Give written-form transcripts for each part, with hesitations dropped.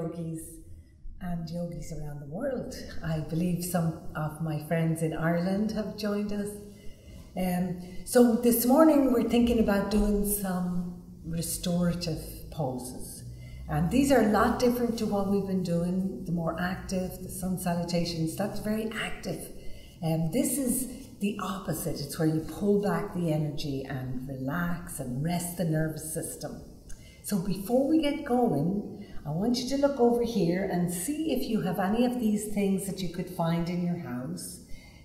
yogis and yogis around the world. I believe some of my friends in Ireland have joined us. So this morning we're thinking about doing some restorative poses. And these are a lot different to what we've been doing, the more active, the sun salutations, that's very active. This is the opposite. It's where you pull back the energy and relax and rest the nervous system. So before we get going, I want you to look over here and see if you have any of these things that you could find in your house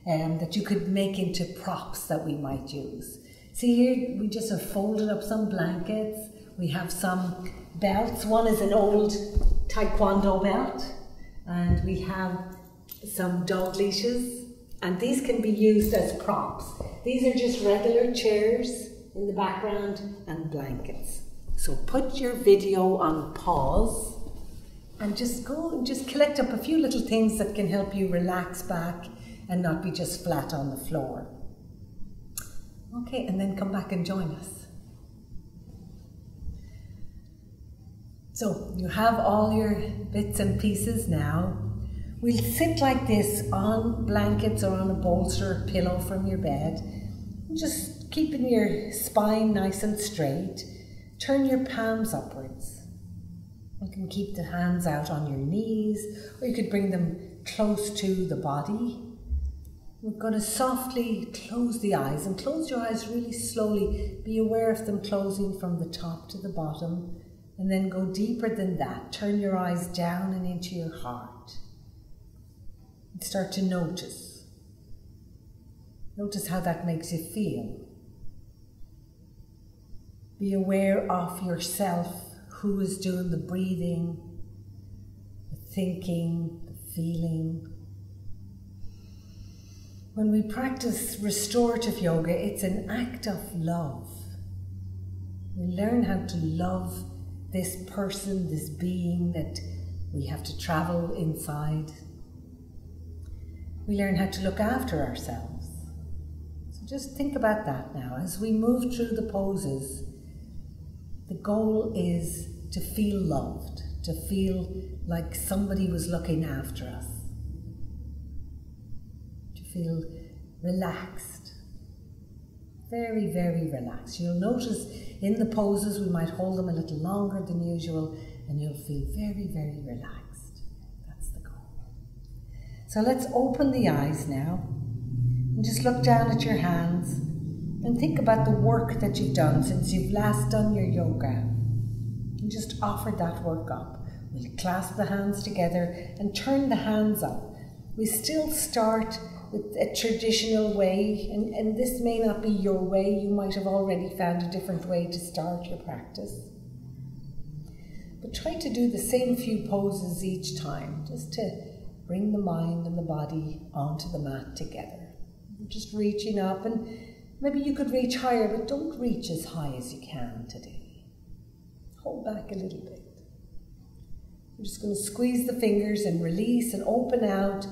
that you could make into props that we might use. See here, we just have folded up some blankets. We have some belts. One is an old taekwondo belt, and we have some dog leashes. And these can be used as props. These are just regular chairs in the background and blankets. So put your video on pause and just go and just collect up a few little things that can help you relax back and not be just flat on the floor. Okay, and then come back and join us. So you have all your bits and pieces now. We'll sit like this on blankets or on a bolster or pillow from your bed, just keeping your spine nice and straight. Turn your palms upwards. You can keep the hands out on your knees, or you could bring them close to the body. We're going to softly close the eyes, and close your eyes really slowly. Be aware of them closing from the top to the bottom, and then go deeper than that. Turn your eyes down and into your heart. Start to notice. Notice how that makes you feel. Be aware of yourself, who is doing the breathing, the thinking, the feeling. When we practice restorative yoga, it's an act of love. We learn how to love this person, this being that we have to travel inside. We learn how to look after ourselves. So just think about that now. As we move through the poses, the goal is to feel loved, to feel like somebody was looking after us, to feel relaxed, very, very relaxed. You'll notice in the poses we might hold them a little longer than usual, and you'll feel very, very relaxed. So let's open the eyes now and just look down at your hands and think about the work that you've done since you've last done your yoga. And just offer that work up. We'll clasp the hands together and turn the hands up. We still start with a traditional way, and this may not be your way. You might have already found a different way to start your practice. But try to do the same few poses each time, just to bring the mind and the body onto the mat together. Just reaching up, and maybe you could reach higher, but don't reach as high as you can today. Hold back a little bit. You're just going to squeeze the fingers and release and open out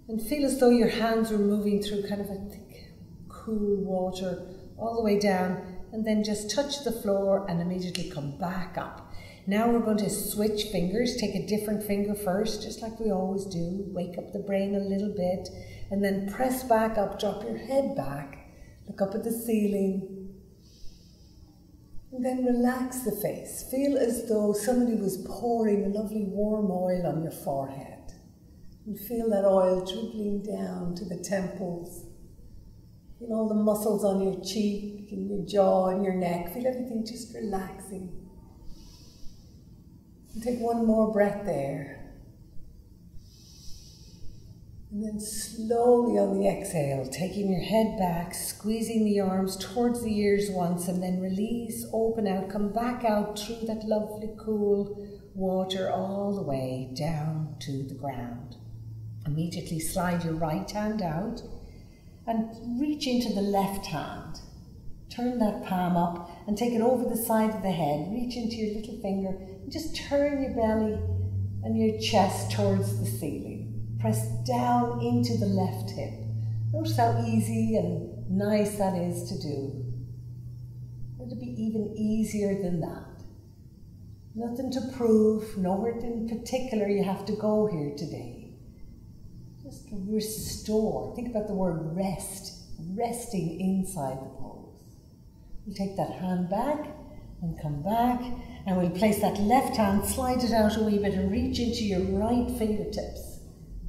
and feel as though your hands were moving through kind of a thick, cool water all the way down, and then just touch the floor and immediately come back up. Now we're going to switch fingers, take a different finger first, just like we always do. Wake up the brain a little bit, and then press back up, drop your head back, look up at the ceiling, and then relax the face. Feel as though somebody was pouring a lovely warm oil on your forehead. And feel that oil dribbling down to the temples. Feel all the muscles on your cheek, and your jaw, and your neck. Feel everything just relaxing. And take one more breath there. And then slowly on the exhale, taking your head back, squeezing the arms towards the ears once, and then release, open out, come back out through that lovely cool water all the way down to the ground. Immediately slide your right hand out and reach into the left hand. Turn that palm up and take it over the side of the head. Reach into your little finger and just turn your belly and your chest towards the ceiling. Press down into the left hip. Notice how easy and nice that is to do. It'll be even easier than that. Nothing to prove, nowhere in particular you have to go here today. Just restore. Think about the word rest, resting inside the pose. We'll take that hand back and come back, and we'll place that left hand, slide it out a wee bit and reach into your right fingertips.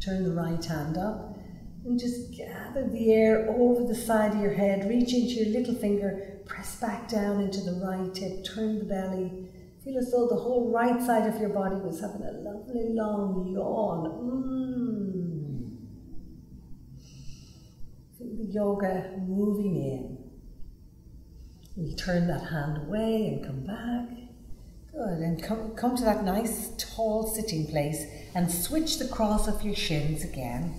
Turn the right hand up and just gather the air over the side of your head, reach into your little finger, press back down into the right hip, turn the belly. Feel as though the whole right side of your body was having a lovely long yawn. Feel the yoga moving in. We'll turn that hand away and come back. Good, and come to that nice tall sitting place and switch the cross of your shins again.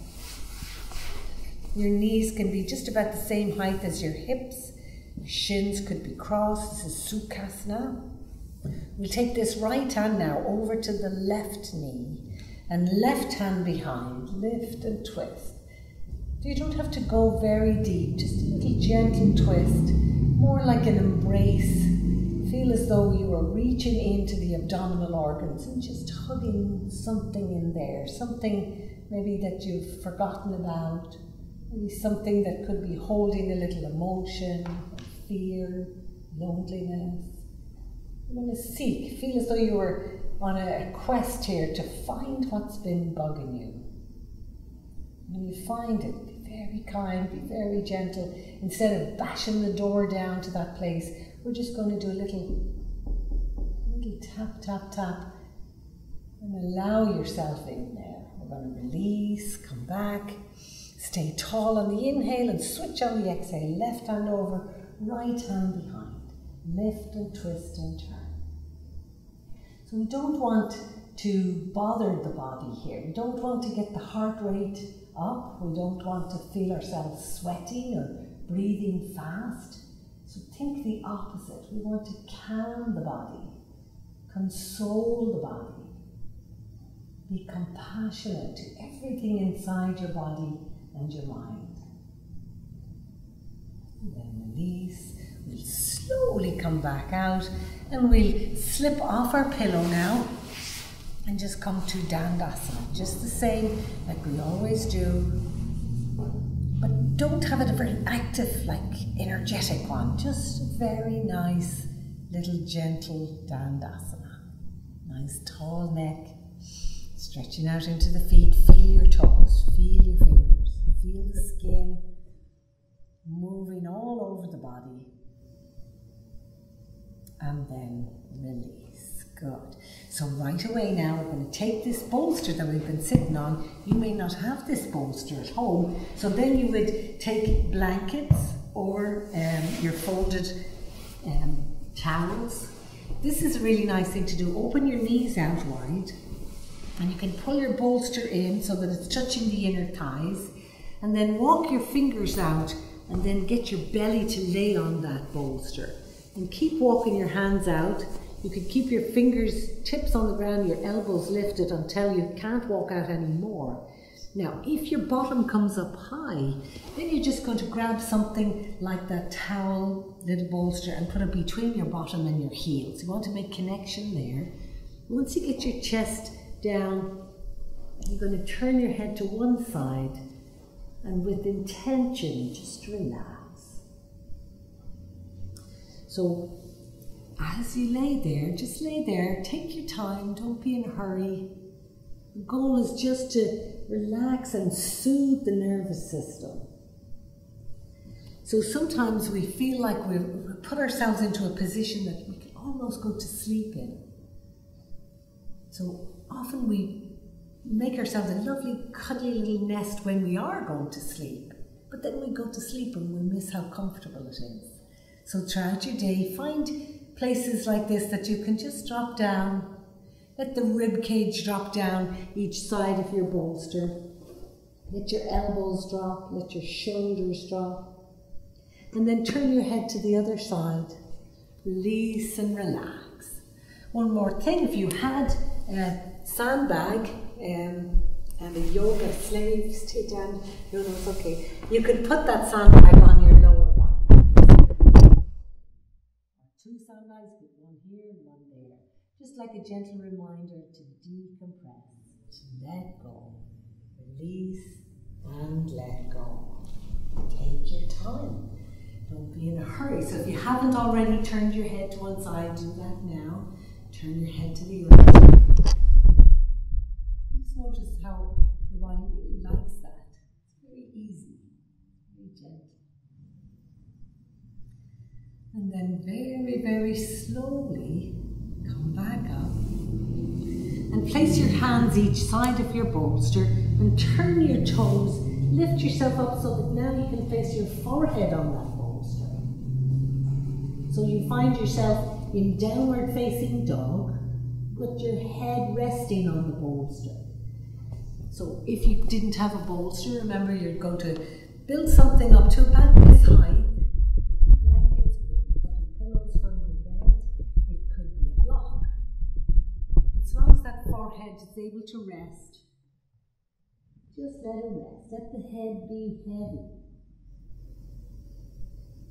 Your knees can be just about the same height as your hips. Your shins could be crossed. This is Sukhasana. We'll take this right hand now over to the left knee and left hand behind. Lift and twist. You don't have to go very deep, just a little gentle twist, more like an embrace. Feel as though you are reaching into the abdominal organs and just hugging something in there, something maybe that you've forgotten about, maybe something that could be holding a little emotion, fear, loneliness. You're going to seek, feel as though you were on a quest here to find what's been bugging you. When you find it, be very kind, be very gentle. Instead of bashing the door down to that place, we're just going to do a little tap, tap, tap, and allow yourself in there. We're going to release, come back, stay tall on the inhale and switch on the exhale. Left hand over, right hand behind. Lift and twist and turn. So we don't want to bother the body here. We don't want to get the heart rate up. We don't want to feel ourselves sweating or breathing fast. So think the opposite. We want to calm the body, console the body, be compassionate to everything inside your body and your mind. And then release. We'll slowly come back out and we'll slip off our pillow now and just come to Dandasana, just the same like we always do. But don't have it a very active, like energetic one, just a very nice little gentle Dandasana. Nice tall neck, stretching out into the feet. Feel your toes, feel your fingers, feel the skin moving all over the body. And then release. Good. So right away now we're going to take this bolster that we've been sitting on. You may not have this bolster at home, so then you would take blankets or your folded towels. This is a really nice thing to do. Open your knees out wide and you can pull your bolster in so that it's touching the inner thighs, and then walk your fingers out and then get your belly to lay on that bolster. And keep walking your hands out. You can keep your fingers tips on the ground, your elbows lifted until you can't walk out anymore. Now, if your bottom comes up high, then you're just going to grab something like that towel, little bolster, and put it between your bottom and your heels. You want to make connection there. Once you get your chest down, you're going to turn your head to one side and with intention, just relax. So as you lay there, just lay there, take your time, don't be in a hurry. The goal is just to relax and soothe the nervous system. So sometimes we feel like we put ourselves into a position that we can almost go to sleep in. So often we make ourselves a lovely cuddly little nest when we are going to sleep, but then we go to sleep and we miss how comfortable it is. So throughout your day, find places like this that you can just drop down. Let the rib cage drop down each side of your bolster. Let your elbows drop, let your shoulders drop. And then turn your head to the other side. Release and relax. One more thing, if you had a sandbag and a yoga sleeve, stay down, no, it's okay. You could put that sandbag on your lower back. Two sandbags, put one here and one there. Just like a gentle reminder to decompress, to let go, release and let go. Take your time. Don't be in a hurry. So if you haven't already turned your head to one side, do that now. Turn your head to the other. Just notice how your body really likes that. It's very easy, very gentle. And then very, very slowly come back up and place your hands each side of your bolster and turn your toes. Lift yourself up so that now you can place your forehead on that bolster. So you find yourself in downward facing dog with your head resting on the bolster. So if you didn't have a bolster, remember you're going to build something up to about this height. Forehead is able to rest. Just let it rest. Let the head be heavy.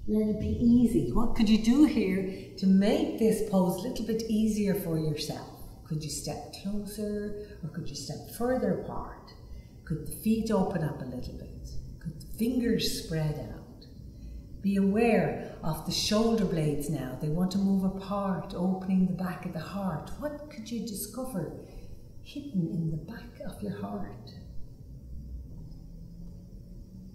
Let it be easy. What could you do here to make this pose a little bit easier for yourself? Could you step closer or could you step further apart? Could the feet open up a little bit? Could the fingers spread out? Be aware of the shoulder blades now. They want to move apart, opening the back of the heart. What could you discover hidden in the back of your heart?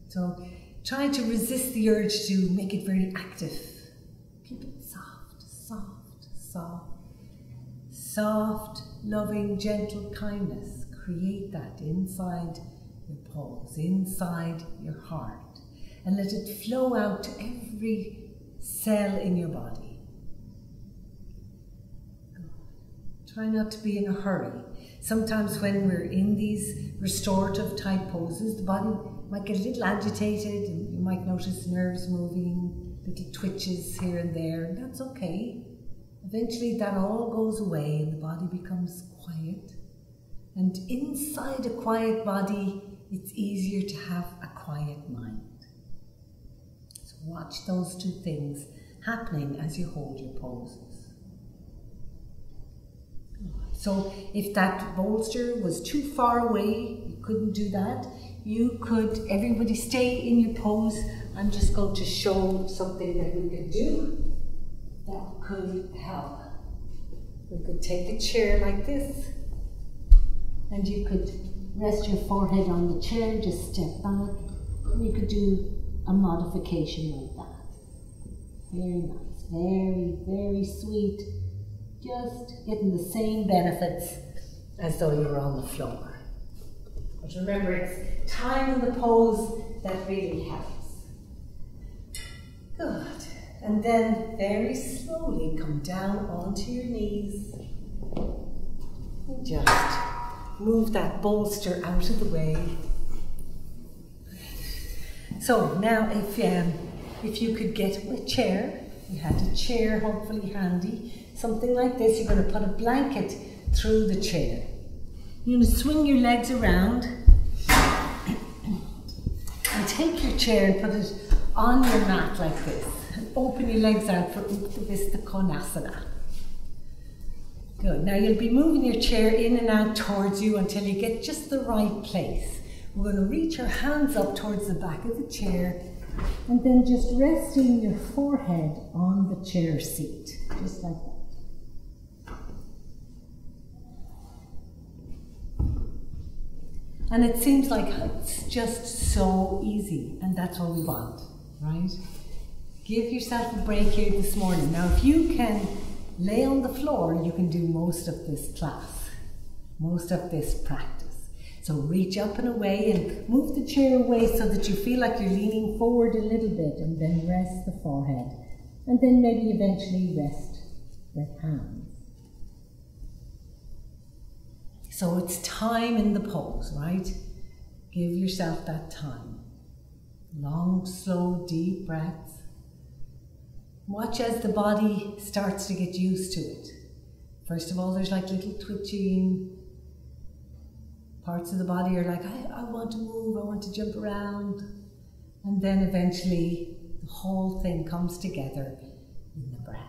So try to resist the urge to make it very active. Keep it soft, soft, soft. Soft, loving, gentle kindness. Create that inside your pose, inside your heart. And let it flow out to every cell in your body. Good. Try not to be in a hurry. Sometimes when we're in these restorative type poses, the body might get a little agitated and you might notice nerves moving, little twitches here and there, and that's okay. Eventually that all goes away and the body becomes quiet. And inside a quiet body, it's easier to have a quiet mind. Watch those two things happening as you hold your poses. So if that bolster was too far away, you couldn't do that, you could, everybody stay in your pose. I'm just going to show something that we could do that could help. We could take a chair like this and you could rest your forehead on the chair, just step back, and you could do a modification like that. Very nice, very, very sweet. Just getting the same benefits as though you were on the floor. But remember, it's time in the pose that really helps. Good. And then very slowly come down onto your knees. And just move that bolster out of the way. So now if you could get a chair, you had a chair hopefully handy, something like this, you're going to put a blanket through the chair. You're going to swing your legs around and take your chair and put it on your mat like this and open your legs out for Uttanavista Konasana. Good. Now you'll be moving your chair in and out towards you until you get just the right place. We're going to reach our hands up towards the back of the chair and then just resting your forehead on the chair seat, just like that. And it seems like it's just so easy, and that's what we want, right? Give yourself a break here this morning. Now, if you can lay on the floor, you can do most of this class, most of this practice. So reach up and away and move the chair away so that you feel like you're leaning forward a little bit, and then rest the forehead. And then maybe eventually rest the hands. So it's time in the pose, right? Give yourself that time. Long, slow, deep breaths. Watch as the body starts to get used to it. First of all, there's like little twitching. Parts of the body are like, I want to move, I want to jump around. And then eventually the whole thing comes together in the breath.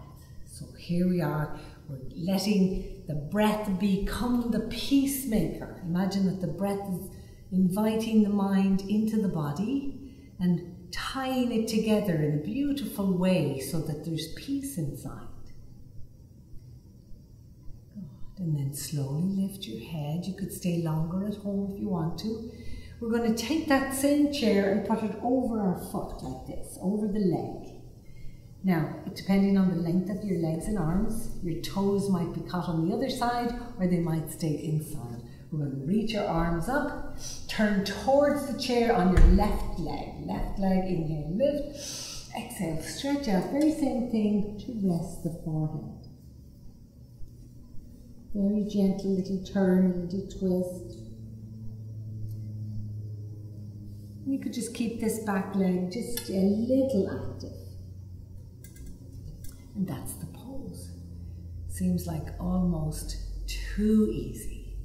So here we are We're letting the breath become the peacemaker. Imagine that the breath is inviting the mind into the body and tying it together in a beautiful way so that there's peace inside. And then slowly lift your head. You could stay longer at home if you want to. We're going to take that same chair and put it over our foot like this, over the leg. Now, depending on the length of your legs and arms, your toes might be caught on the other side or they might stay inside. We're going to reach your arms up, turn towards the chair on your left leg. Left leg, inhale, lift. Exhale, stretch out. Very same thing to rest the forehead. Very gentle little turn, a little twist. You could just keep this back leg just a little active. And that's the pose. Seems like almost too easy.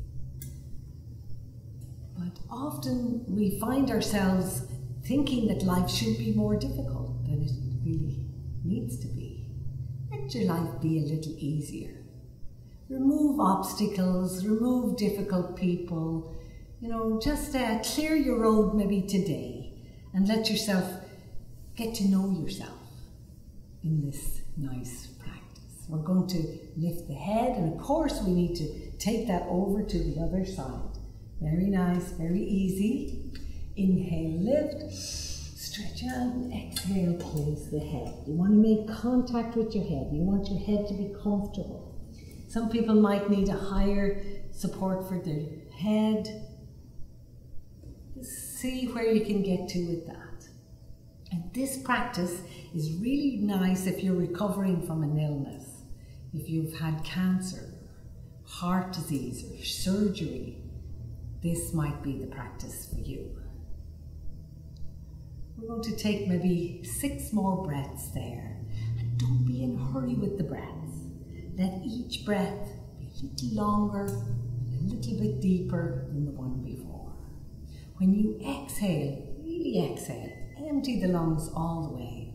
But often we find ourselves thinking that life should be more difficult than it really needs to be. Let your life be a little easier. Remove obstacles, remove difficult people, just clear your road maybe today and let yourself get to know yourself in this nice practice. We're going to lift the head, and of course we need to take that over to the other side. Very nice, very easy. Inhale, lift, stretch out, and exhale, place the head. You want to make contact with your head. You want your head to be comfortable. Some people might need a higher support for their head. Just see where you can get to with that. And this practice is really nice if you're recovering from an illness, if you've had cancer, heart disease, or surgery. This might be the practice for you. We're going to take maybe 6 more breaths there. And don't be in a hurry with the breaths. Let each breath be a little longer, a little bit deeper than the one before. When you exhale, really exhale, empty the lungs all the way.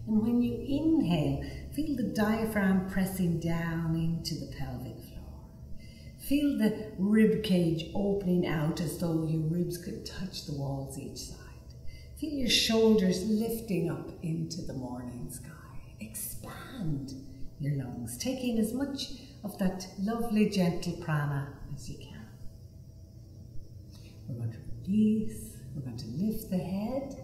And when you inhale, feel the diaphragm pressing down into the pelvic floor. Feel the rib cage opening out as though your ribs could touch the walls each side. Feel your shoulders lifting up into the morning sky. Expand your lungs, taking as much of that lovely gentle prana as you can. We're going to release, we're going to lift the head,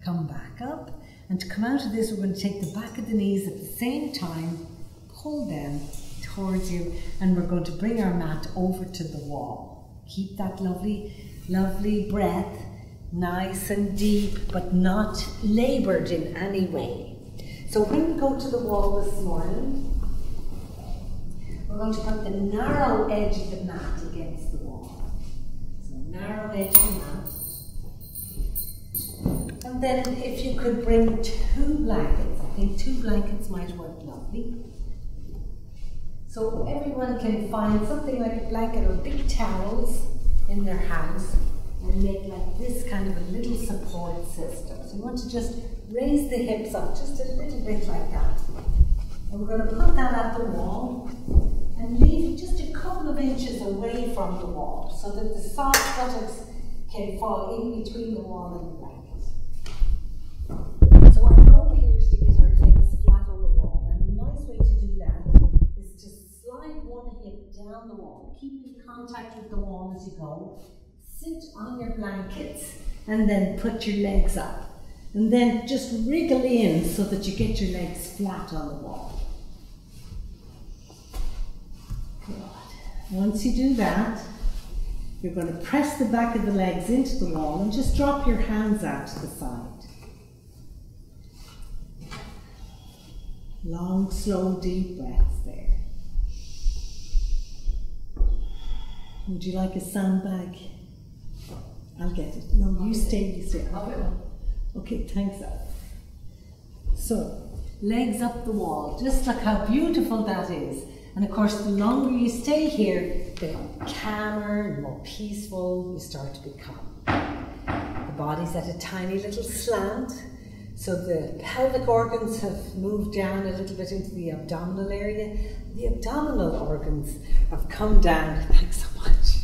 come back up, and to come out of this we're going to take the back of the knees at the same time, pull them towards you, and we're going to bring our mat over to the wall. Keep that lovely breath, nice and deep, but not laboured in any way. So when we go to the wall this morning, we're going to put the narrow edge of the mat against the wall. So narrow edge of the mat. And then if you could bring 2 blankets, I think 2 blankets might work lovely. So everyone can find something like a blanket or big towels in their house and make like this kind of a little support system. So you want to just raise the hips up just a little bit like that. And we're going to put that at the wall and leave it just a couple of inches away from the wall so that the soft buttocks can fall in between the wall and the blanket. So our goal here is to get our legs flat on the wall. And a nice way to do that is to slide one hip down the wall, keeping contact with the wall as you go. Sit on your blankets and then put your legs up. And then just wriggle in so that you get your legs flat on the wall. Good. Once you do that, you're going to press the back of the legs into the wall and just drop your hands out to the side. Long, slow, deep breaths there. Would you like a sandbag? I'll get it. No, you stay. Okay, thanks. So, legs up the wall. Just look how beautiful that is. And of course, the longer you stay here, the calmer and more peaceful you start to become. The body's at a tiny little slant. So the pelvic organs have moved down a little bit into the abdominal area. The abdominal organs have come down, thanks so much,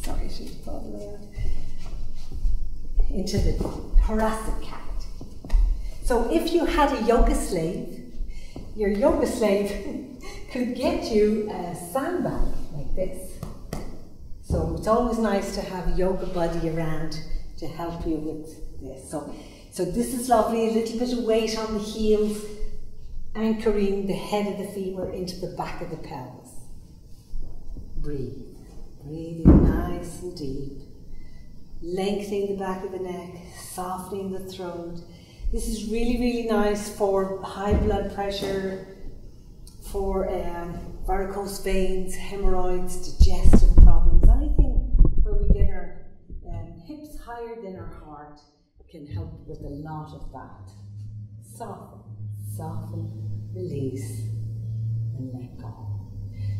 sorry I should have thought of that, into the thoracic cavity. So if you had a yoga slave, your yoga slave could get you a sandbag like this. So it's always nice to have a yoga buddy around to help you with this. So this is lovely, a little bit of weight on the heels, anchoring the head of the femur into the back of the pelvis. Breathe. Breathing nice and deep. Lengthening the back of the neck, softening the throat. This is really, really nice for high blood pressure, for varicose veins, hemorrhoids, digestive problems, anything where we get our hips higher than our heart can help with a lot of that. Soften, soften, release, and let go.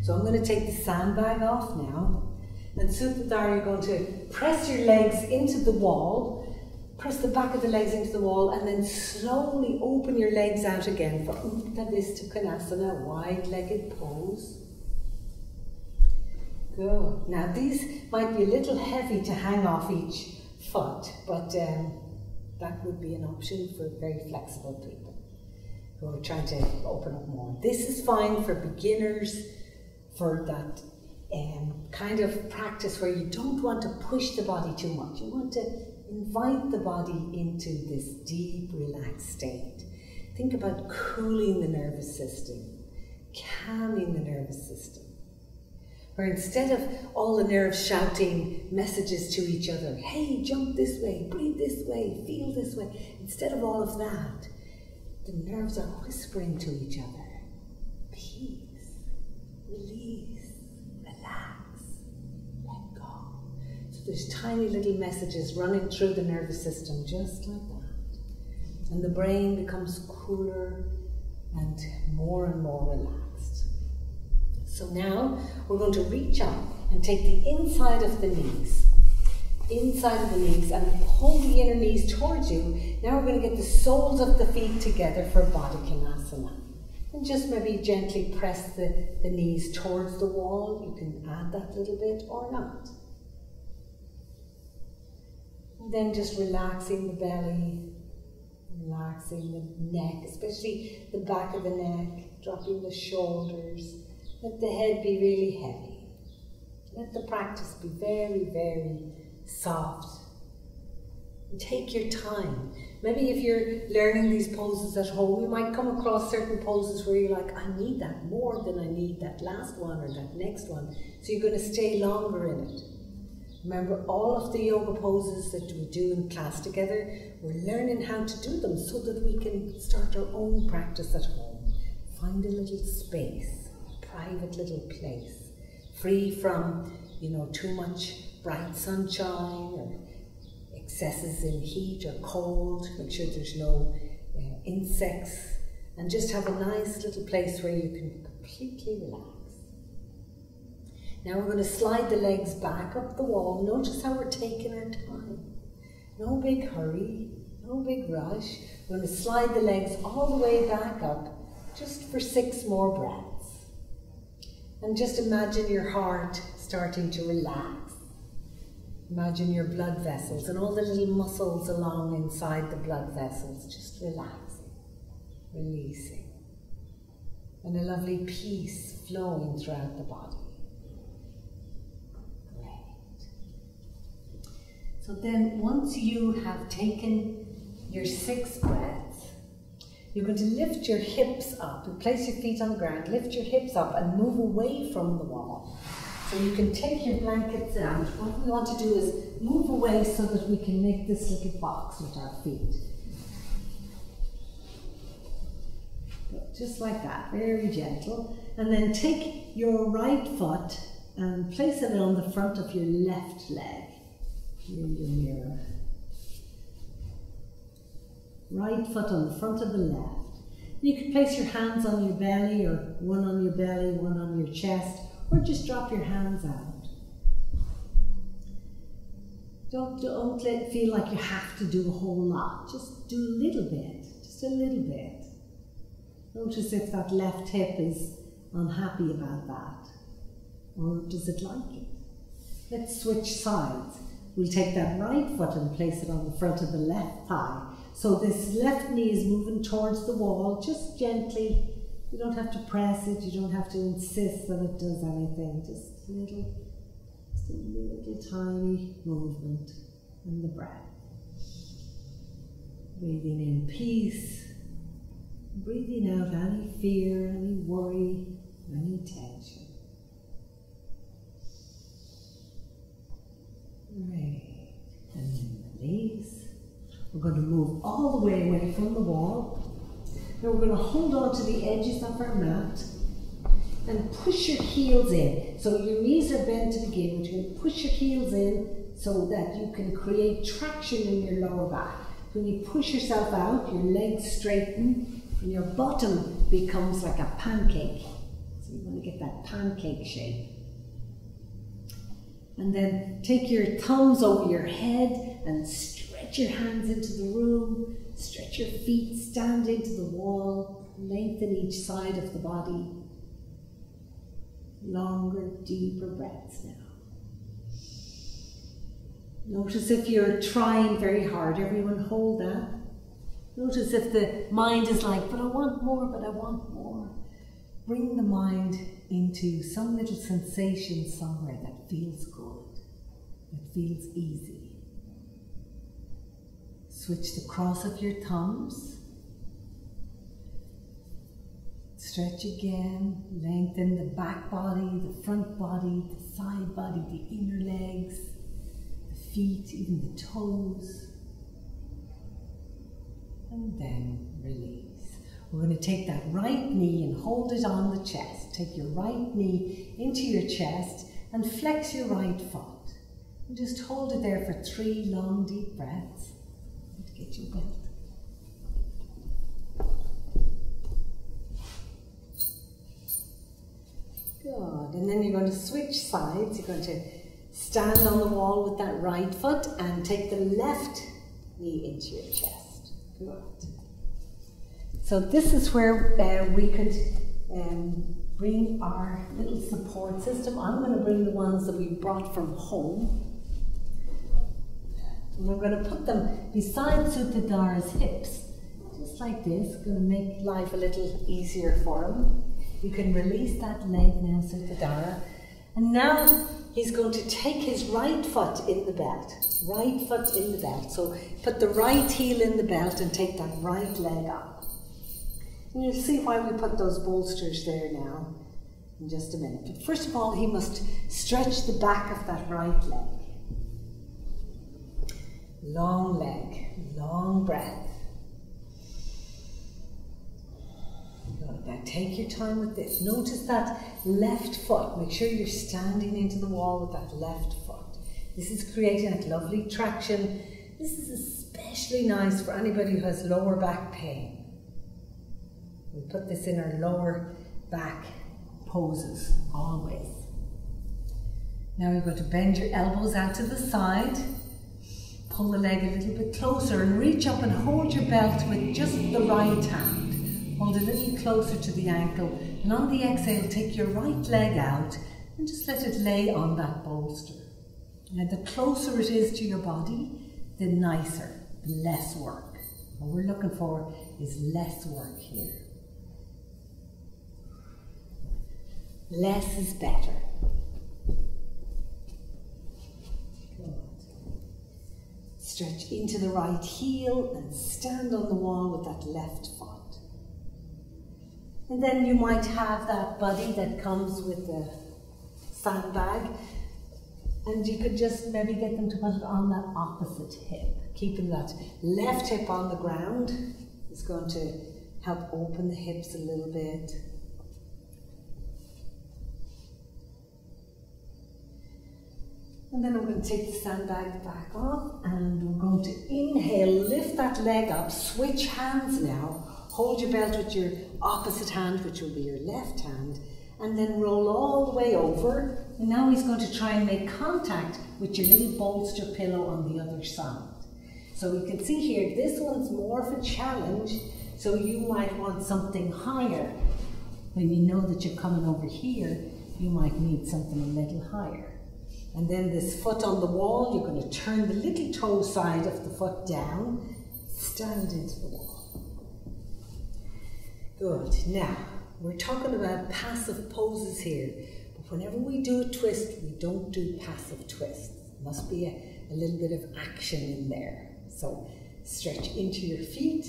So I'm going to take the sandbag off now. And Sutradhara, you're going to press your legs into the wall, press the back of the legs into the wall, and then slowly open your legs out again for Uttanadishta Konasana, wide-legged pose. Good. Now these might be a little heavy to hang off each foot, but that would be an option for very flexible people who are trying to open up more. This is fine for beginners, for that kind of practice where you don't want to push the body too much. You want to invite the body into this deep, relaxed state. Think about cooling the nervous system, calming the nervous system. Where instead of all the nerves shouting messages to each other, hey, jump this way, breathe this way, feel this way, instead of all of that, the nerves are whispering to each other, peace, release, relax, let go. So there's tiny little messages running through the nervous system just like that. And the brain becomes cooler and more relaxed. So now we're going to reach up and take the inside of the knees, and pull the inner knees towards you. Now we're going to get the soles of the feet together for Baddha Konasana. And just maybe gently press the knees towards the wall. You can add that little bit or not. And then just relaxing the belly, relaxing the neck, especially the back of the neck, dropping the shoulders. Let the head be really heavy. Let the practice be very soft. And take your time. Maybe if you're learning these poses at home, you might come across certain poses where you're like, I need that more than I need that last one or that next one. So you're going to stay longer in it. Remember, all of the yoga poses that we do in class together, we're learning how to do them so that we can start our own practice at home. Find a little space. Private little place, free from, too much bright sunshine or excesses in heat or cold. Make sure there's no insects, and just have a nice little place where you can completely relax. Now we're going to slide the legs back up the wall. Notice how we're taking our time. No big hurry, no big rush. We're going to slide the legs all the way back up just for 6 more breaths. And just imagine your heart starting to relax. Imagine your blood vessels and all the little muscles along inside the blood vessels just relaxing, releasing. And a lovely peace flowing throughout the body. Great. So then once you have taken your 6 breaths, you're going to lift your hips up and place your feet on the ground, lift your hips up and move away from the wall. So you can take your blankets out. What we want to do is move away so that we can make this little box with our feet. Just like that, very gentle. And then take your right foot and place it on the front of your left leg. Here in your mirror. Right foot on the front of the left. You can place your hands on your belly, or one on your belly, one on your chest, or just drop your hands out. Don't feel like you have to do a whole lot. Just do a little bit just a little bit. Notice if that left hip is unhappy about that, or does it like it? Let's switch sides. We'll take that right foot and place it on the front of the left thigh. So this left knee is moving towards the wall, just gently. You don't have to press it, you don't have to insist that it does anything. Just a little tiny movement in the breath. Breathing in peace, breathing out any fear, any worry, any tension. Right, and then release. We're going to move all the way away from the wall. Now we're going to hold on to the edges of our mat and push your heels in. So your knees are bent to begin, but you're going to push your heels in so that you can create traction in your lower back. When you push yourself out, your legs straighten and your bottom becomes like a pancake. So you want to get that pancake shape. And then take your thumbs over your head and stretch your hands into the room, stretch your feet, stand into the wall, lengthen each side of the body. Longer, deeper breaths now. Notice if you're trying very hard, everyone hold that. Notice if the mind is like, but I want more, but I want more. Bring the mind into some little sensation somewhere that feels good, that feels easy. Switch the cross of your thumbs. Stretch again, lengthen the back body, the front body, the side body, the inner legs, the feet, even the toes. And then release. We're going to take that right knee and hold it on the chest. Take your right knee into your chest and flex your right foot. And just hold it there for 3 long, deep breaths. And get your belt. Good. And then you're going to switch sides. You're going to stand on the wall with that right foot and take the left knee into your chest. Good. So this is where we could bring our little support system. I'm going to bring the ones that we brought from home. And we're going to put them beside Sutadhara's hips, just like this. Going to make life a little easier for him. You can release that leg now, Sutadhara. And now he's going to take his right foot in the belt. Right foot in the belt. So put the right heel in the belt and take that right leg up. And you'll see why we put those bolsters there now in just a minute. But first of all, he must stretch the back of that right leg. Long leg, long breath. Good. Now take your time with this. Notice that left foot. Make sure you're standing into the wall with that left foot. This is creating that lovely traction. This is especially nice for anybody who has lower back pain. We put this in our lower back poses, always. Now you're going to bend your elbows out to the side, pull the leg a little bit closer and reach up and hold your belt with just the right hand. Hold a little closer to the ankle, and on the exhale take your right leg out and just let it lay on that bolster. Now the closer it is to your body, the nicer, the less work. What we're looking for is less work here. Less is better. Good. Stretch into the right heel and stand on the wall with that left foot. And then you might have that buddy that comes with the sandbag, and you could just maybe get them to put it on that opposite hip. Keeping that left hip on the ground is going to help open the hips a little bit. And then I'm going to take the sandbag back off and we're going to inhale, lift that leg up, switch hands now, hold your belt with your opposite hand, which will be your left hand, and then roll all the way over. And now he's going to try and make contact with your little bolster pillow on the other side. So you can see here, this one's more of a challenge. So you might want something higher. When you know that you're coming over here, you might need something a little higher. And then this foot on the wall, you're going to turn the little toe side of the foot down, stand into the wall. Good. Now, we're talking about passive poses here, but whenever we do a twist, we don't do passive twists. There must be a little bit of action in there. So stretch into your feet,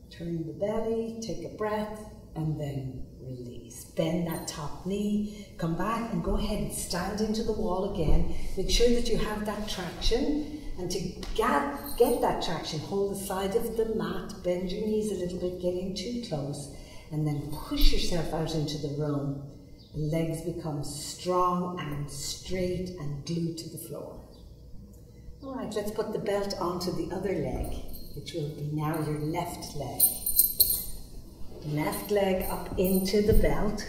turn the belly, take a breath, and then release. Bend that top knee, come back and go ahead and stand into the wall again. Make sure that you have that traction, and to get that traction, hold the side of the mat, bend your knees a little bit, getting too close, and then push yourself out into the room. The legs become strong and straight and glued to the floor. All right, let's put the belt onto the other leg, which will be now your left leg. Left leg up into the belt.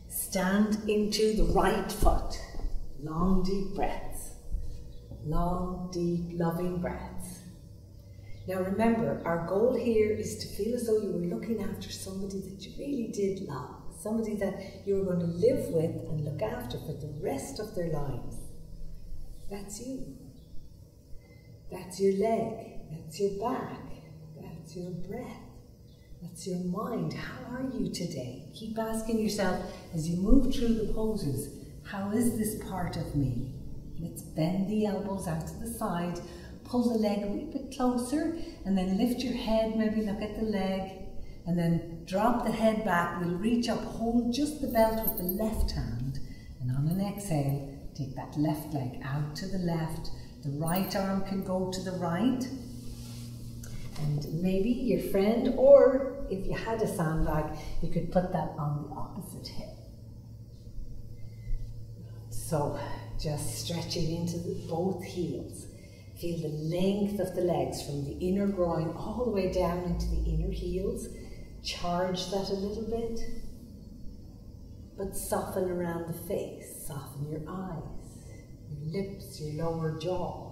Stand into the right foot. Long, deep breaths. Long, deep, loving breaths. Now remember, our goal here is to feel as though you were looking after somebody that you really did love. Somebody that you were going to live with and look after for the rest of their lives. That's you. That's your leg. That's your back. That's your breath. That's your mind. How are you today? Keep asking yourself as you move through the poses, how is this part of me? Let's bend the elbows out to the side, pull the leg a wee bit closer, and then lift your head, maybe look at the leg, and then drop the head back. We'll reach up, hold just the belt with the left hand, and on an exhale, take that left leg out to the left. The right arm can go to the right. And maybe your friend, or if you had a sandbag, you could put that on the opposite hip. So just stretching into both heels. Feel the length of the legs from the inner groin all the way down into the inner heels. Charge that a little bit, but soften around the face. Soften your eyes, your lips, your lower jaw.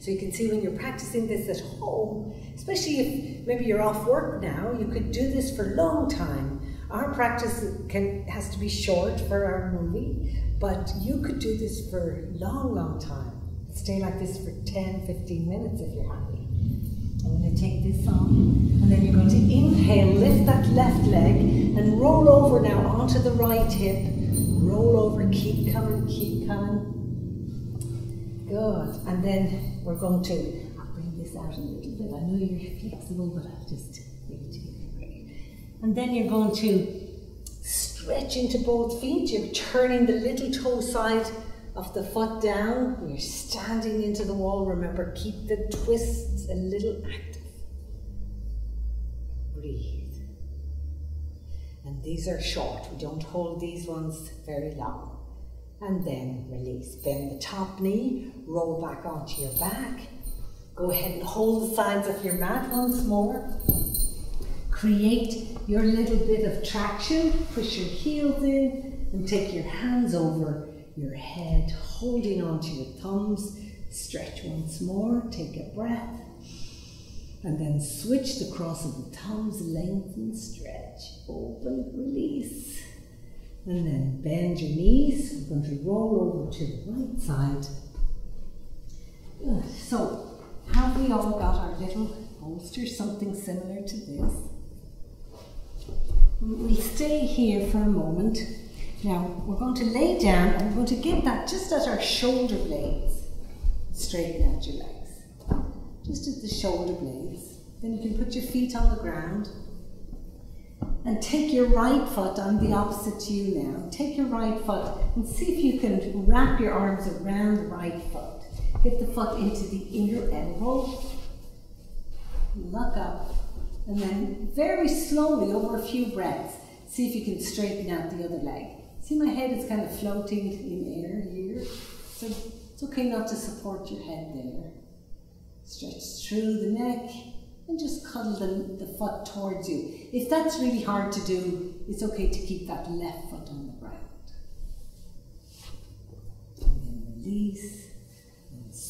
So you can see when you're practicing this at home, especially if maybe you're off work now, you could do this for a long time. Our practice has to be short for our movie, but you could do this for a long, long time. Stay like this for 10, 15 minutes if you're happy. I'm going to take this on, and then you're going to inhale, lift that left leg, and roll over now onto the right hip. Roll over, keep coming, keep coming. Good, and then we're going to, I'll bring this out a little bit. I know you're flexible, but I'll just bring it to you. And then you're going to stretch into both feet. You're turning the little toe side of the foot down. You're standing into the wall. Remember, keep the twists a little active. Breathe. And these are short. We don't hold these ones very long. And then release. Bend the top knee, roll back onto your back. Go ahead and hold the sides of your mat once more. Create your little bit of traction. Push your heels in and take your hands over your head, holding onto your thumbs. Stretch once more, take a breath. And then switch the cross of the thumbs, lengthen, stretch, open, release. And then bend your knees. We're going to roll over to the right side. Good. So, have we all got our little bolster, something similar to this? We'll stay here for a moment. Now, we're going to lay down and we're going to get that just at our shoulder blades. Straighten out your legs. Just at the shoulder blades. Then you can put your feet on the ground. And take your right foot, I'm the opposite to you now. Take your right foot and see if you can wrap your arms around the right foot. Get the foot into the inner elbow. Look up. And then very slowly, over a few breaths, see if you can straighten out the other leg. See, my head is kind of floating in air here. So it's okay not to support your head there. Stretch through the neck. And just cuddle the foot towards you. If that's really hard to do, it's okay to keep that left foot on the ground. And then release,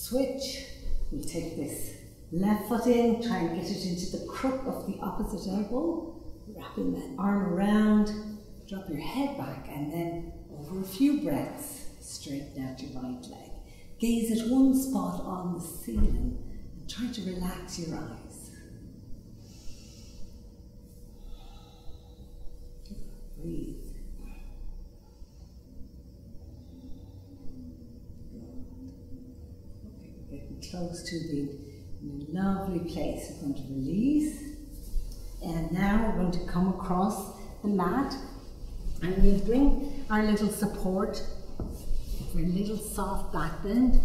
switch. We'll take this left foot in, try and get it into the crook of the opposite elbow. Wrapping that arm around, drop your head back, and then over a few breaths, straighten out your right leg. Gaze at one spot on the ceiling and try to relax your eyes. Breathe. Okay, we're getting close to the lovely place. We're going to release. And now we're going to come across the mat and we'll bring our little support for a little soft back bend.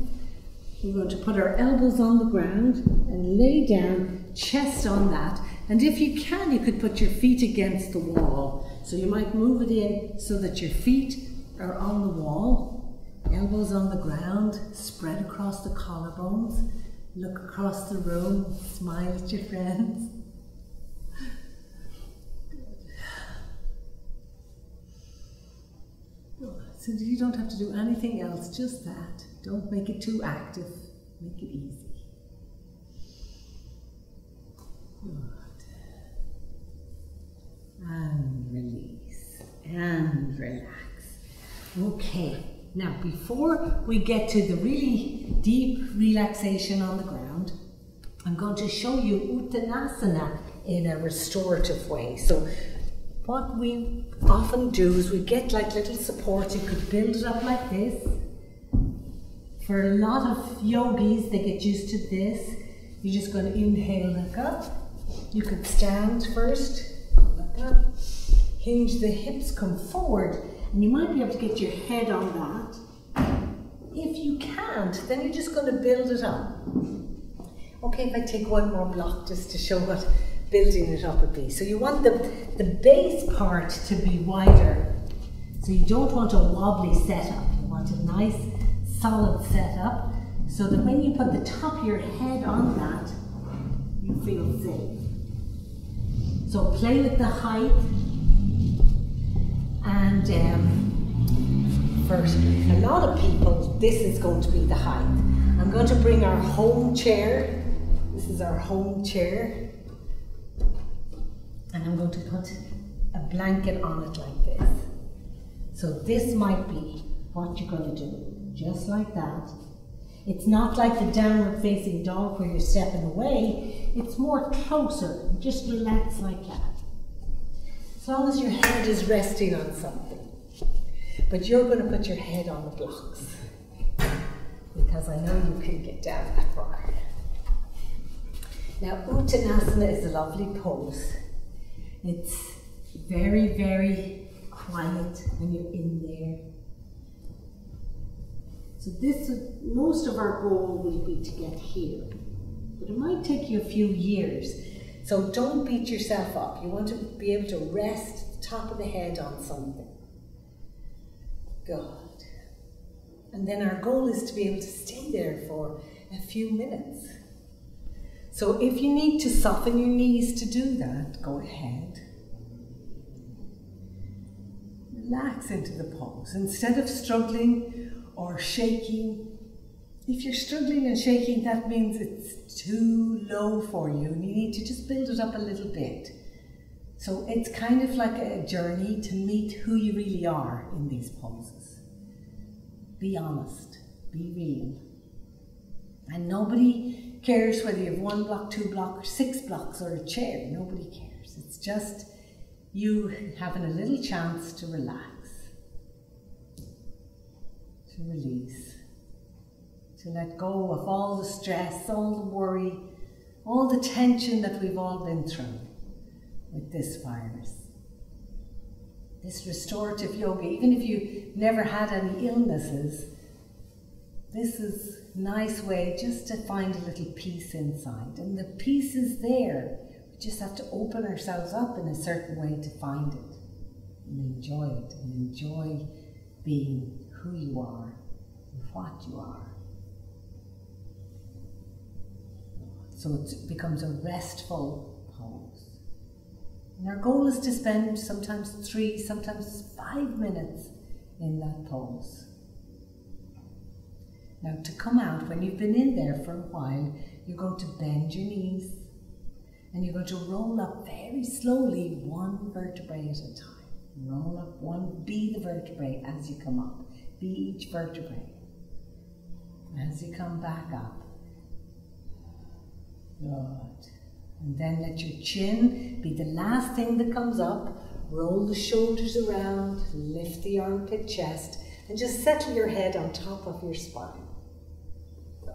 We're going to put our elbows on the ground and lay down, chest on that. And if you can, you could put your feet against the wall. So you might move it in so that your feet are on the wall, elbows on the ground, spread across the collarbones, look across the room, smile at your friends. So you don't have to do anything else, just that. Don't make it too active, make it easy. Good. And release, and relax. Okay, now before we get to the really deep relaxation on the ground, I'm going to show you Uttanasana in a restorative way. So what we often do is we get like little support. You could build it up like this. For a lot of yogis, they get used to this. You're just going to inhale, look up. You could stand first, look up. Hinge the hips, come forward. And you might be able to get your head on that. If you can't, then you're just going to build it up. Okay, if I take one more block just to show what building it up would be. So you want the base part to be wider. So you don't want a wobbly setup. You want a nice solid setup so that when you put the top of your head on that, you feel safe. So play with the height and for a lot of people, this is going to be the height. I'm going to bring our home chair. This is our home chair. And I'm going to put a blanket on it like this. So this might be what you're going to do, just like that. It's not like the downward facing dog where you're stepping away. It's more closer, just relax like that. As long as your head is resting on something. But you're going to put your head on the blocks, because I know you can get down that far. Now Uttanasana is a lovely pose. It's very, very quiet when you're in there. So most of our goal will be to get here, but it might take you a few years. So don't beat yourself up. You want to be able to rest the top of the head on something. Good. And then our goal is to be able to stay there for a few minutes. So if you need to soften your knees to do that, go ahead. Relax into the pose. Instead of struggling or shaking, if you're struggling and shaking, that means it's too low for you and you need to just build it up a little bit. So it's kind of like a journey to meet who you really are in these poses. Be honest, be real. And nobody cares whether you have 1 block, 2 blocks, or 6 blocks or a chair. Nobody cares. It's just you having a little chance to relax, to release, to let go of all the stress, all the worry, all the tension that we've all been through with this virus. This restorative yoga, even if you never had any illnesses, this is a nice way just to find a little peace inside. And the peace is there. We just have to open ourselves up in a certain way to find it and enjoy it and enjoy being who you are and what you are. So it becomes a restful pose. And our goal is to spend sometimes 3, sometimes 5 minutes in that pose. Now to come out, when you've been in there for a while, you're going to bend your knees and you're going to roll up very slowly, one vertebrae at a time. Roll up one, be the vertebrae as you come up. Be each vertebrae as you come back up. Good. And then let your chin be the last thing that comes up. Roll the shoulders around, lift the armpit chest, and just settle your head on top of your spine. Good.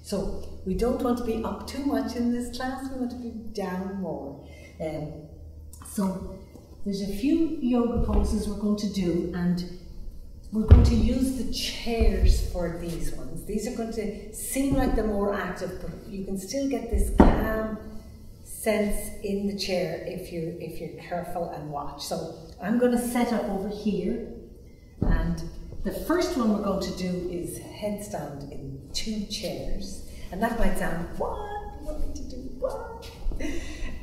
So we don't want to be up too much in this class, we want to be down more. So there's a few yoga poses we're going to do, and we're going to use the chairs for these ones. These are going to seem like they're more active, but you can still get this calm sense in the chair if you're careful and watch. So I'm going to set up over here, and the first one we're going to do is headstand in 2 chairs. And that might sound, what? You want me to do what?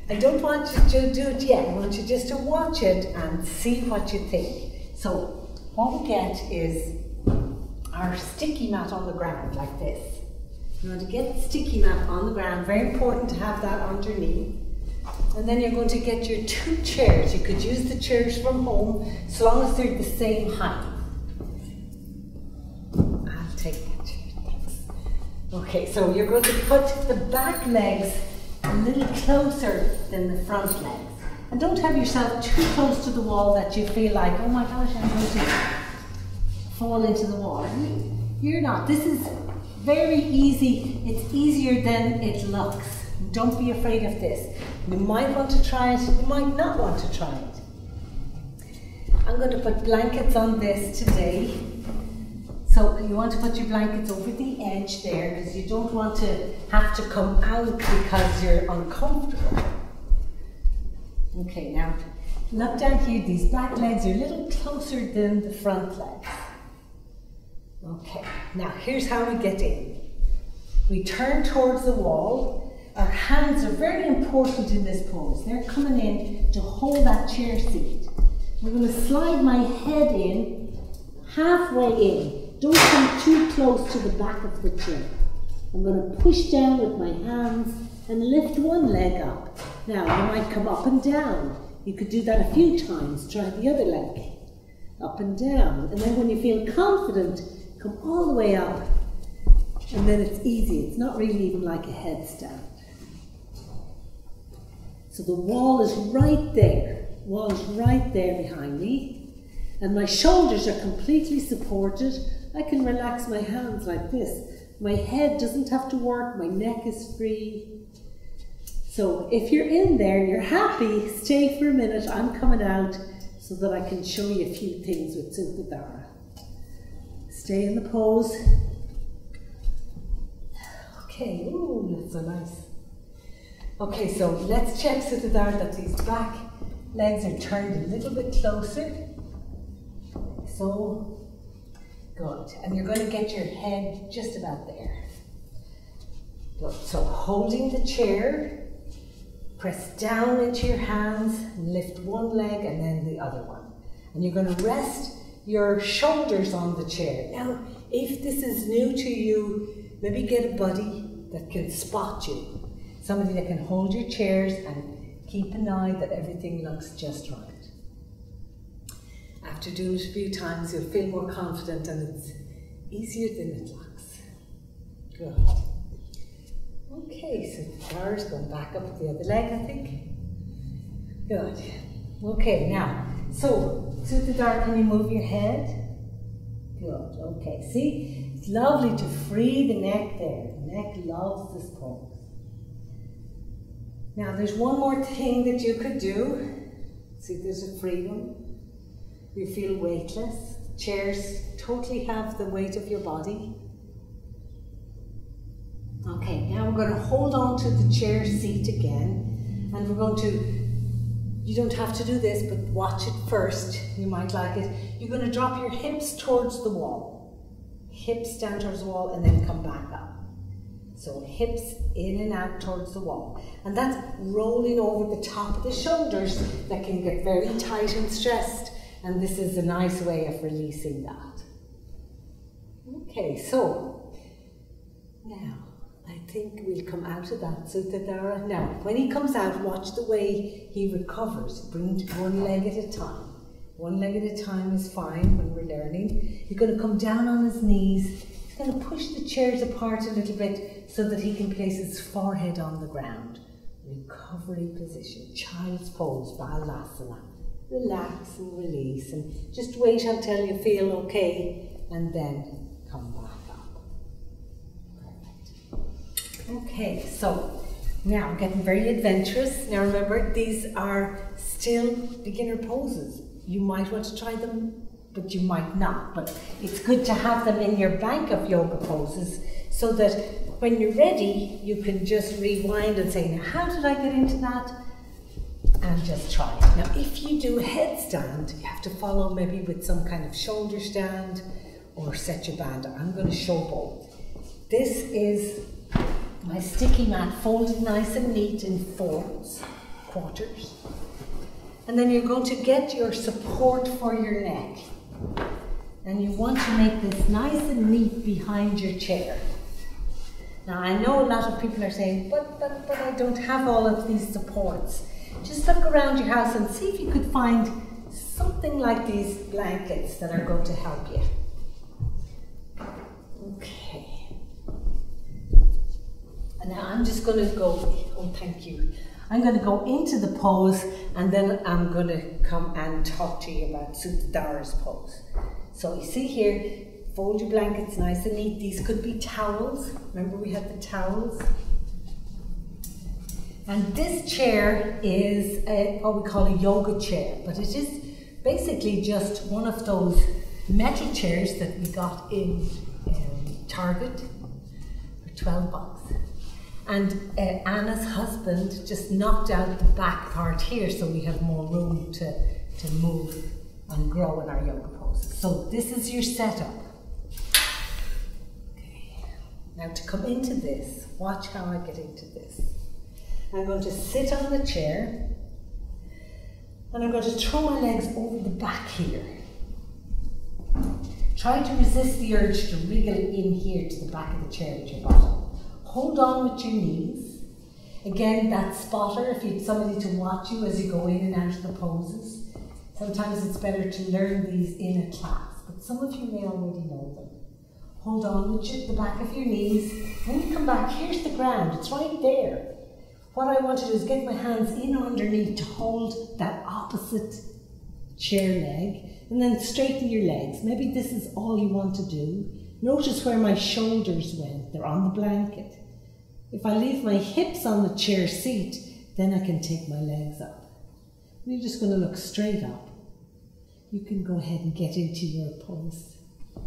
I don't want you to do it yet. I want you just to watch it and see what you think. So what we get is our sticky mat on the ground like this. You want to get the sticky mat on the ground, very important to have that underneath. And then you're going to get your 2 chairs. You could use the chairs from home, so long as they're the same height. I'll take that chair, thanks. Okay, so you're going to put the back legs a little closer than the front legs. And don't have yourself too close to the wall that you feel like, oh my gosh, I'm going to fall into the wall. You're not. This is very easy. It's easier than it looks. Don't be afraid of this. You might want to try it, you might not want to try it. I'm going to put blankets on this today. So you want to put your blankets over the edge there, because you don't want to have to come out because you're uncomfortable. Okay, now look down here. These back legs are a little closer than the front legs. Okay, now here's how we get in. We turn towards the wall. Our hands are very important in this pose. They're coming in to hold that chair seat. I'm going to slide my head in, halfway in. Don't come too close to the back of the chair. I'm going to push down with my hands and lift one leg up. Now, you might come up and down. You could do that a few times. Try the other leg. Up and down. And then when you feel confident, come all the way up. And then it's easy. It's not really even like a headstand. So the wall is right there. The wall is right there behind me. And my shoulders are completely supported. I can relax my hands like this. My head doesn't have to work. My neck is free. So if you're in there, you're happy, stay for a minute. I'm coming out so that I can show you a few things with Sukhadhara. Stay in the pose. Okay, ooh, that's so nice. Okay, so let's check Sukhadhara that these back legs are turned a little bit closer. So, good. And you're going to get your head just about there. Good. So holding the chair, press down into your hands, lift one leg and then the other one. And you're going to rest your shoulders on the chair. Now, if this is new to you, maybe get a buddy that can spot you. Somebody that can hold your chairs and keep an eye that everything looks just right. After doing it a few times, you'll feel more confident and it's easier than it looks. Good. Okay, so Dara's going back up the other leg, I think. Good. Okay, now, so Dara, can you move your head? Good. Okay, see? It's lovely to free the neck there. The neck loves this pose. Now, there's one more thing that you could do. See, there's a freedom. You feel weightless. Chairs totally have the weight of your body. Okay, now we're going to hold on to the chair seat again, and we're going to, you don't have to do this, but watch it first. You might like it. You're going to drop your hips towards the wall. Hips down towards the wall and then come back up. So hips in and out towards the wall. And that's rolling over the top of the shoulders that can get very tight and stressed. And this is a nice way of releasing that. Okay, so now I think we'll come out of that Suttadhara. Now, when he comes out, watch the way he recovers. Bring one leg at a time. One leg at a time is fine when we're learning. He's going to come down on his knees. He's going to push the chairs apart a little bit so that he can place his forehead on the ground. Recovery position, child's pose, Balasana. Relax and release, and just wait until you feel okay, and then come back up. Perfect. Okay, so now I'm getting very adventurous. Now remember, these are still beginner poses. You might want to try them, but you might not. But it's good to have them in your bank of yoga poses so that when you're ready, you can just rewind and say, now how did I get into that? And just try it. Now if you do headstand, you have to follow maybe with some kind of shoulder stand or Setya Bandha. I'm going to show both. This is my sticky mat folded nice and neat in quarters. And then you're going to get your support for your neck. And you want to make this nice and neat behind your chair. Now I know a lot of people are saying, but I don't have all of these supports. Just look around your house and see if you could find something like these blankets that are going to help you. Okay. And now I'm just going to go, oh thank you. I'm going to go into the pose and then I'm going to come and talk to you about Suttadhara's pose. So you see here, fold your blankets nice and neat. These could be towels. Remember we had the towels? And this chair is what we call a yoga chair, but it is basically just one of those metal chairs that we got in Target for $12. And Anna's husband just knocked out the back part here so we have more room to move and grow in our yoga poses. So this is your setup. Okay. Now to come into this, watch how I get into this. I'm going to sit on the chair and I'm going to throw my legs over the back here. Try to resist the urge to wriggle in here to the back of the chair with your bottom. Hold on with your knees. Again, that spotter, if you have somebody to watch you as you go in and out of the poses. Sometimes it's better to learn these in a class, but some of you may already know them. Hold on with the back of your knees. When you come back, here's the ground, it's right there. What I want to do is get my hands in underneath to hold that opposite chair leg, and then straighten your legs. Maybe this is all you want to do. Notice where my shoulders went, they're on the blanket. If I leave my hips on the chair seat, then I can take my legs up. You're just going to look straight up. You can go ahead and get into your pose.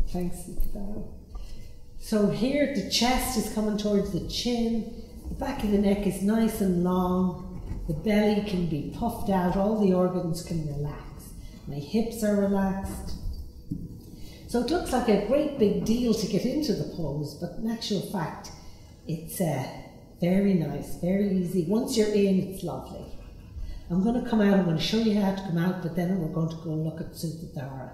Thanks, Suttadhara. So here the chest is coming towards the chin, the back of the neck is nice and long, the belly can be puffed out, all the organs can relax. My hips are relaxed. So it looks like a great big deal to get into the pose, but in actual fact, it's very nice, very easy. Once you're in, it's lovely. I'm going to come out, I'm going to show you how to come out, but then we're going to go look at Suttadhara.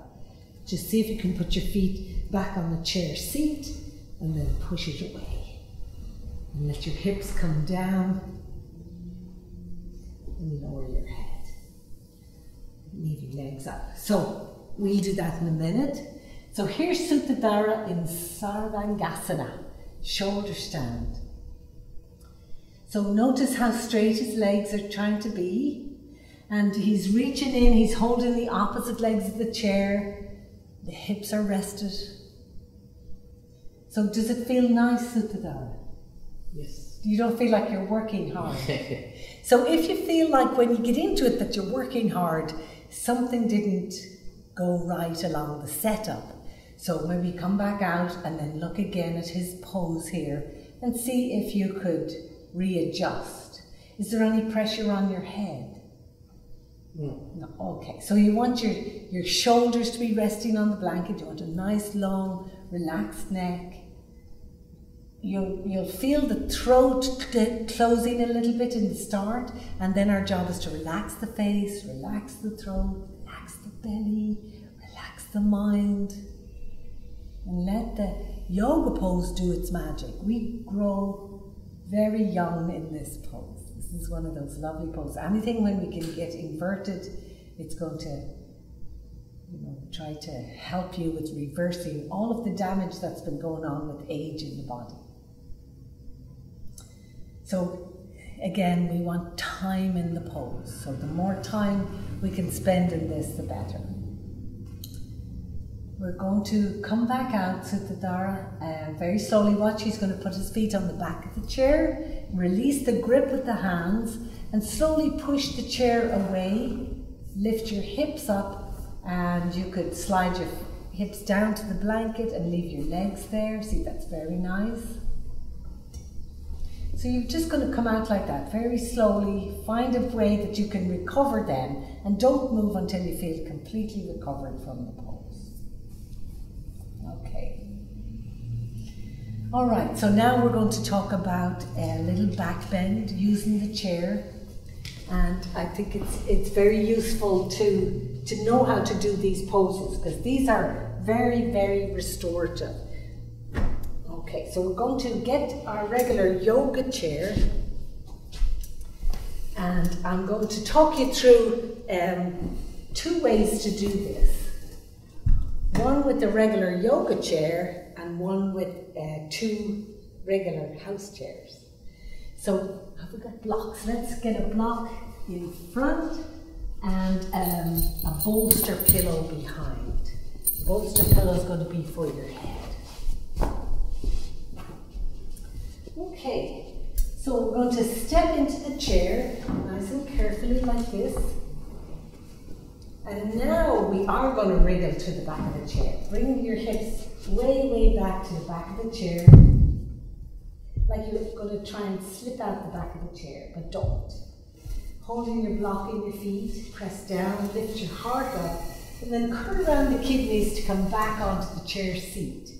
Just see if you can put your feet back on the chair seat, and then push it away. And let your hips come down, and lower your head. Leave your legs up. So we'll do that in a minute. So here's Suttadhara in Sarvangasana, shoulder stand. So notice how straight his legs are trying to be. And he's reaching in, he's holding the opposite legs of the chair. The hips are rested. So does it feel nice, Suttadhara? Yes. You don't feel like you're working hard. So if you feel like when you get into it that you're working hard, something didn't go right along the setup. So maybe come back out and then look again at his pose here and see if you could readjust. Is there any pressure on your head? No. Okay, so you want your shoulders to be resting on the blanket. You want a nice, long, relaxed neck. You'll feel the throat closing a little bit in the start, and then our job is to relax the face, relax the throat, relax the belly, relax the mind. And let the yoga pose do its magic. We grow very young in this pose. This is one of those lovely poses. Anything when we can get inverted, it's going to, try to help you with reversing all of the damage that's been going on with age in the body. So again, we want time in the pose. So the more time we can spend in this, the better. We're going to come back out, Suttadhara, very slowly. Watch, he's going to put his feet on the back of the chair, release the grip with the hands, and slowly push the chair away. Lift your hips up, and you could slide your hips down to the blanket and leave your legs there. See, that's very nice. So you're just going to come out like that, very slowly. Find a way that you can recover then, and don't move until you feel completely recovered from the pose. Okay. All right, so now we're going to talk about a little back bend using the chair. And I think it's very useful to know how to do these poses, because these are very, very restorative. Okay, so we're going to get our regular yoga chair, and I'm going to talk you through 2 ways to do this. One with the regular yoga chair and one with 2 regular house chairs. So have we got blocks? Let's get a block in front and a bolster pillow behind. The bolster pillow is going to be for your head. Okay, so we're going to step into the chair nice and carefully like this. And now we are going to wriggle to the back of the chair. Bring your hips way, way back to the back of the chair. Like you're going to try and slip out the back of the chair, but don't. Holding your block in your feet, press down, lift your heart up, and then curl around the kidneys to come back onto the chair seat.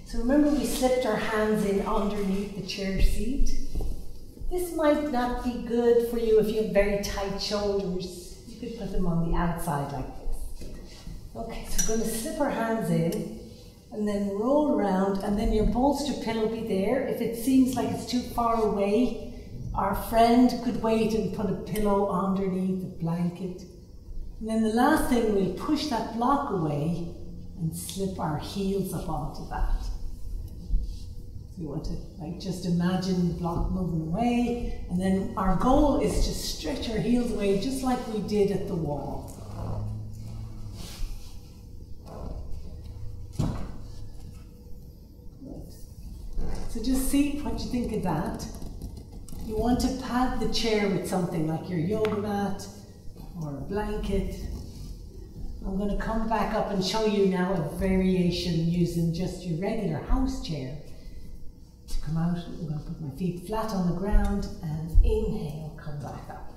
So remember, we slipped our hands in underneath the chair seat. This might not be good for you if you have very tight shoulders. You could put them on the outside like this. Okay, so we're going to slip our hands in, and then roll around, and then your bolster pillow will be there. If it seems like it's too far away, our friend could wait and put a pillow underneath the blanket. And then the last thing, we'll push that block away and slip our heels up onto that. So you want to just imagine the block moving away, and then our goal is to stretch our heels away just like we did at the wall. So just see what you think of that. You want to pad the chair with something like your yoga mat or a blanket. I'm going to come back up and show you now a variation using just your regular house chair. To come out, I'm going to put my feet flat on the ground and inhale, come back up.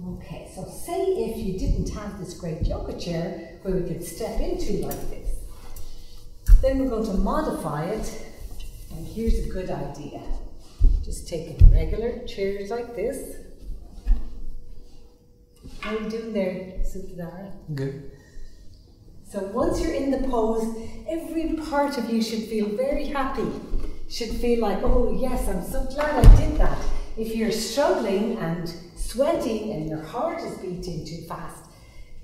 Okay, so say if you didn't have this great yoga chair where we could step into like this. Then we're going to modify it, and here's a good idea. Just taking regular chairs like this. How are you doing there, Suttadhara? Good. So once you're in the pose, every part of you should feel very happy. Should feel like, oh yes, I'm so glad I did that. If you're struggling and sweating and your heart is beating too fast,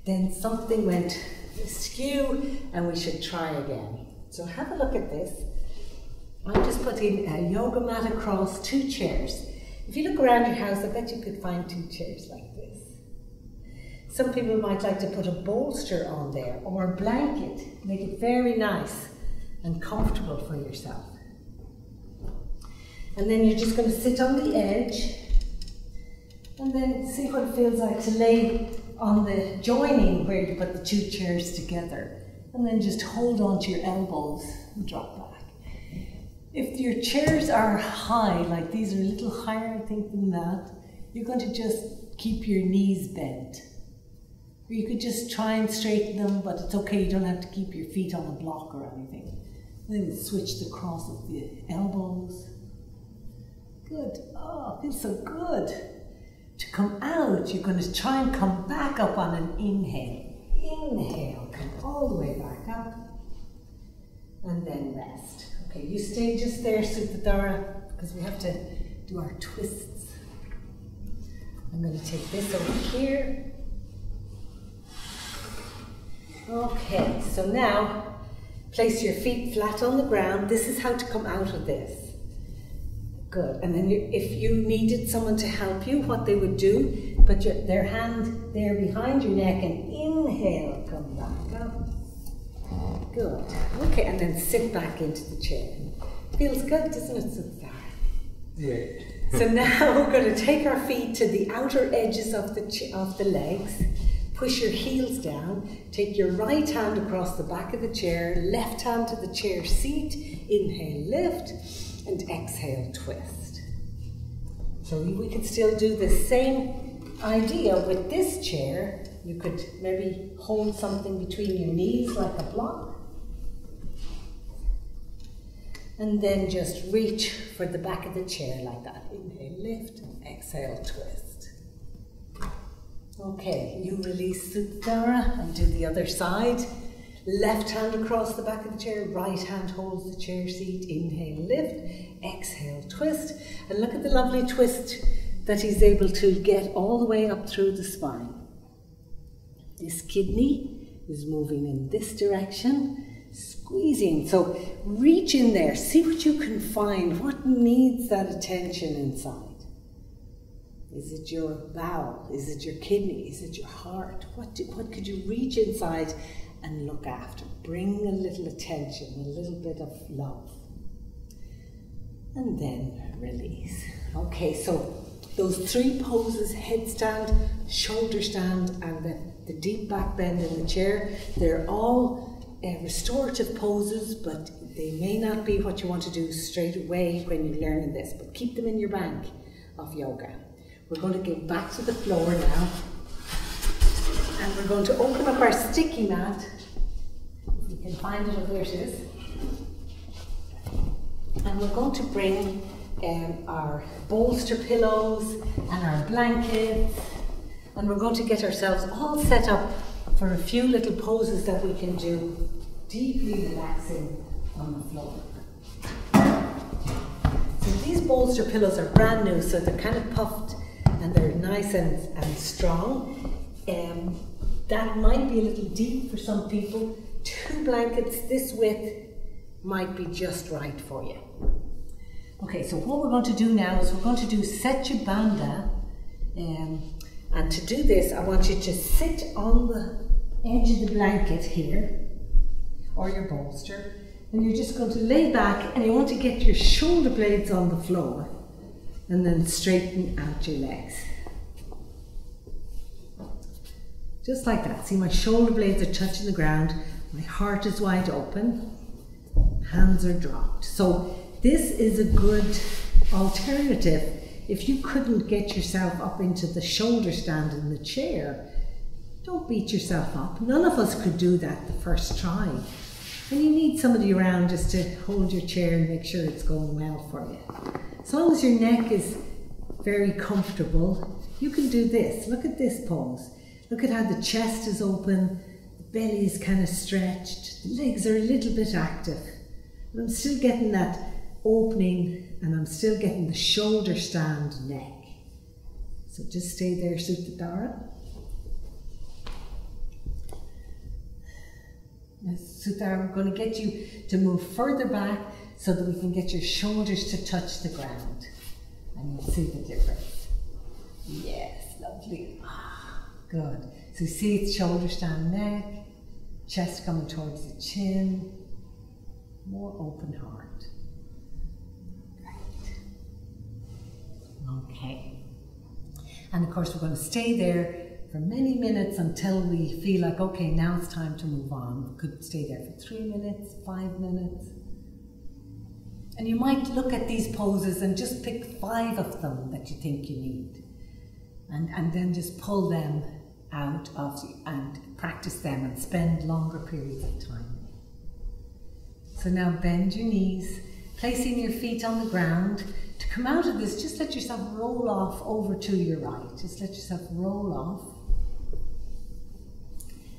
then something went askew and we should try again. So have a look at this. I'm just putting a yoga mat across 2 chairs. If you look around your house, I bet you could find 2 chairs like this. Some people might like to put a bolster on there or a blanket. Make it very nice and comfortable for yourself. And then you're just going to sit on the edge and then see what it feels like to lay on the joining where you put the 2 chairs together. And then just hold on to your elbows and drop back. If your chairs are high, like these are a little higher, I think, than that, you're going to just keep your knees bent. Or you could just try and straighten them, but it's okay, you don't have to keep your feet on a block or anything. And then switch the cross of the elbows. Good. Oh, it feels so good. To come out, you're going to try and come back up on an inhale. Inhale, come all the way back up. and then rest. Okay, you stay just there, Sutadhara, because we have to do our twists. I'm going to take this over here. Okay, so now place your feet flat on the ground. This is how to come out of this. Good, and then if you needed someone to help you, what they would do, put their hand there behind your neck and inhale, come back up. Good, okay, and then sit back into the chair. Feels good, doesn't it, Sutadhara? Yeah. So now we're going to take our feet to the outer edges of the legs. Push your heels down. Take your right hand across the back of the chair. Left hand to the chair seat. Inhale, lift. And exhale, twist. So we could still do the same idea with this chair. You could maybe hold something between your knees like a block. And then just reach for the back of the chair like that. Inhale, lift, and exhale, twist. Okay, you release Sutadhara and do the other side. Left hand across the back of the chair, right hand holds the chair seat. Inhale, lift, exhale, twist. And look at the lovely twist that he's able to get all the way up through the spine. This kidney is moving in this direction. Squeezing, so reach in there, see what you can find, what needs that attention inside. Is it your bowel? Is it your kidney? Is it your heart? What could you reach inside and look after? Bring a little attention, a little bit of love. And then release. Okay, so those three poses, headstand, shoulder stand, and the deep back bend in the chair, they're all restorative poses, but they may not be what you want to do straight away when you're learning this, but keep them in your bank of yoga. We're going to get back to the floor now, and we're going to open up our sticky mat. If you can find it, there it is. And we're going to bring our bolster pillows and our blankets, and we're going to get ourselves all set up for a few little poses that we can do, deeply relaxing on the floor. So these bolster pillows are brand new, so they're kind of puffed and they're nice and strong. That might be a little deep for some people. 2 blankets this width might be just right for you. Okay, so what we're going to do now is we're going to do Setya Bandha. And to do this, I want you to sit on the edge of the blanket here, or your bolster, and you're just going to lay back and you want to get your shoulder blades on the floor and then straighten out your legs. Just like that. See, my shoulder blades are touching the ground, my heart is wide open, hands are dropped. So this is a good alternative if you couldn't get yourself up into the shoulder stand in the chair. Don't beat yourself up. None of us could do that the first try. And you need somebody around just to hold your chair and make sure it's going well for you. As long as your neck is very comfortable, you can do this. Look at this pose. Look at how the chest is open, the belly is kind of stretched, the legs are a little bit active. But I'm still getting that opening and I'm still getting the shoulder stand neck. So just stay there, Sutadhara. Sutadhara, we're going to get you to move further back so that we can get your shoulders to touch the ground. And you'll see the difference. Yes, lovely. Good. So see it's shoulder stand neck, chest coming towards the chin, more open heart. Right. Okay. And of course we're going to stay there for many minutes until we feel like, okay, now it's time to move on. We could stay there for 3 minutes, 5 minutes. And you might look at these poses and just pick 5 of them that you think you need. And then just pull them out of you and practice them and spend longer periods of time. So now bend your knees, placing your feet on the ground. To come out of this, just let yourself roll off over to your right. Just let yourself roll off.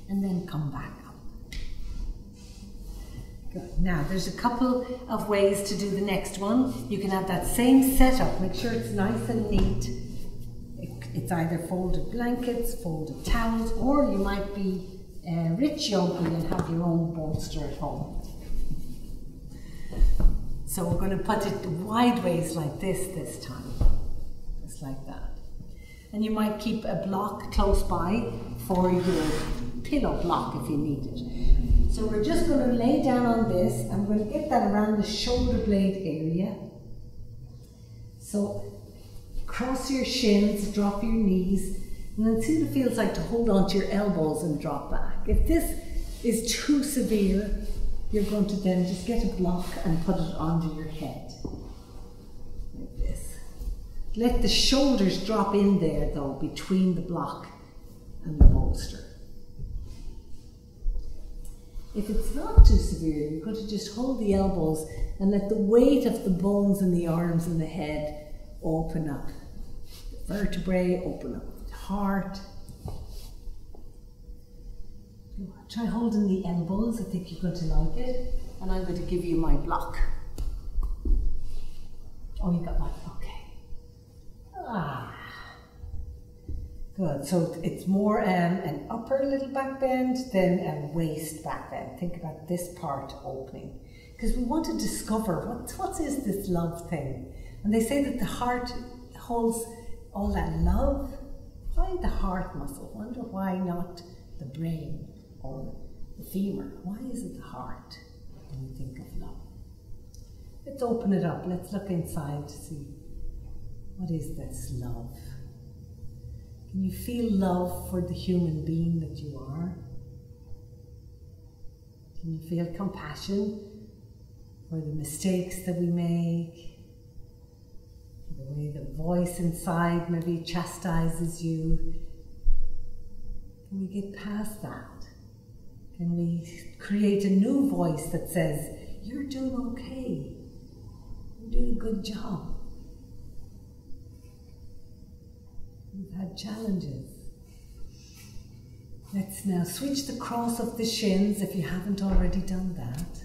And then come back up. Good. Now, there's a couple of ways to do the next one. You can have that same setup. Make sure it's nice and neat. It's either folded blankets, folded towels, or you might be rich yogi and have your own bolster at home. So we're going to put it wide ways like this time. Just like that. And you might keep a block close by for your pillow block if you need it. So we're just going to lay down on this. I'm going to get that around the shoulder blade area. So cross your shins, drop your knees, and then see what it feels like to hold on to your elbows and drop back. If this is too severe, you're going to then just get a block and put it onto your head. Like this. Let the shoulders drop in there though, between the block and the bolster. If it's not too severe, you're going to just hold the elbows and let the weight of the bones in the arms and the head open up. The vertebrae, open up the heart. Try holding the elbows, I think you're going to like it. And I'm going to give you my block. Oh, you got mine, okay. Ah. Good, so it's more an upper little back bend than a waist back bend. Think about this part opening. Because we want to discover what is this love thing. And they say that the heart holds all that love. Find the heart muscle. Wonder why not the brain or the femur. Why is it the heart when you think of love? Let's open it up. Let's look inside to see what is this love. Can you feel love for the human being that you are? Can you feel compassion for the mistakes that we make? The way the voice inside maybe chastises you? Can we get past that? Can we create a new voice that says, you're doing okay, you're doing a good job. You've had challenges. Let's now switch the cross of the shins if you haven't already done that.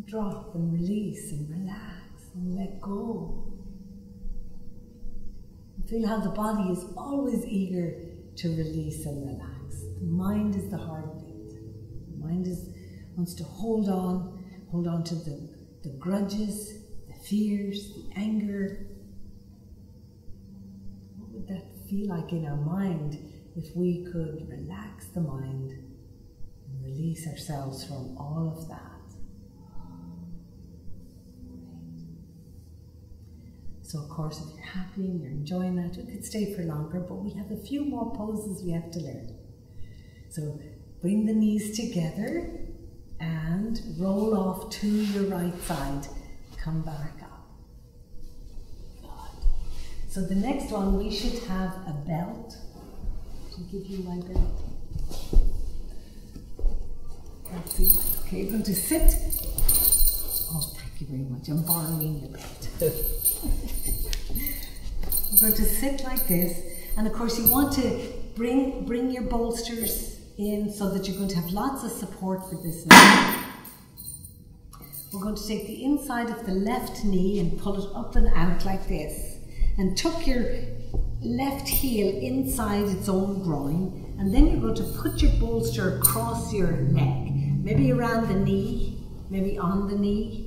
Drop and release and relax and let go. Feel how the body is always eager to release and relax. The mind is the heartbeat. The mind wants to hold on to the grudges, the fears, the anger. What would that feel like in our mind if we could relax the mind and release ourselves from all of that? So of course, if you're happy and you're enjoying that, we could stay for longer, but we have a few more poses we have to learn. So bring the knees together and roll off to your right side. Come back up. Good. So the next one, we should have a belt. Should I give you my belt? Let's see. Okay, you're going to sit. Oh, thank you very much. I'm borrowing your belt. We're going to sit like this, and of course you want to bring your bolsters in so that you're going to have lots of support for this now. We're going to take the inside of the left knee and pull it up and out like this, and tuck your left heel inside its own groin, and then you're going to put your bolster across your leg, maybe around the knee, maybe on the knee.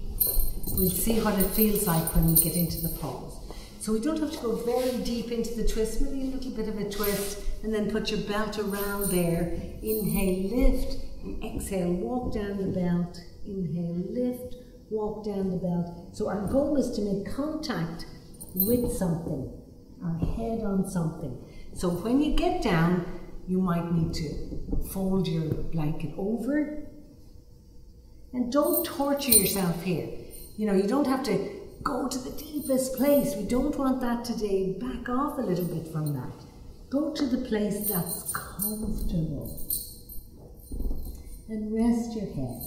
We'll see what it feels like when we get into the pose. So we don't have to go very deep into the twist, maybe a little bit of a twist, and then put your belt around there. Inhale, lift, and exhale, walk down the belt. Inhale, lift, walk down the belt. So our goal is to make contact with something, our head on something. So when you get down, you might need to fold your blanket over. And don't torture yourself here. You know, you don't have to go to the deepest place. We don't want that today. Back off a little bit from that. Go to the place that's comfortable. And rest your head.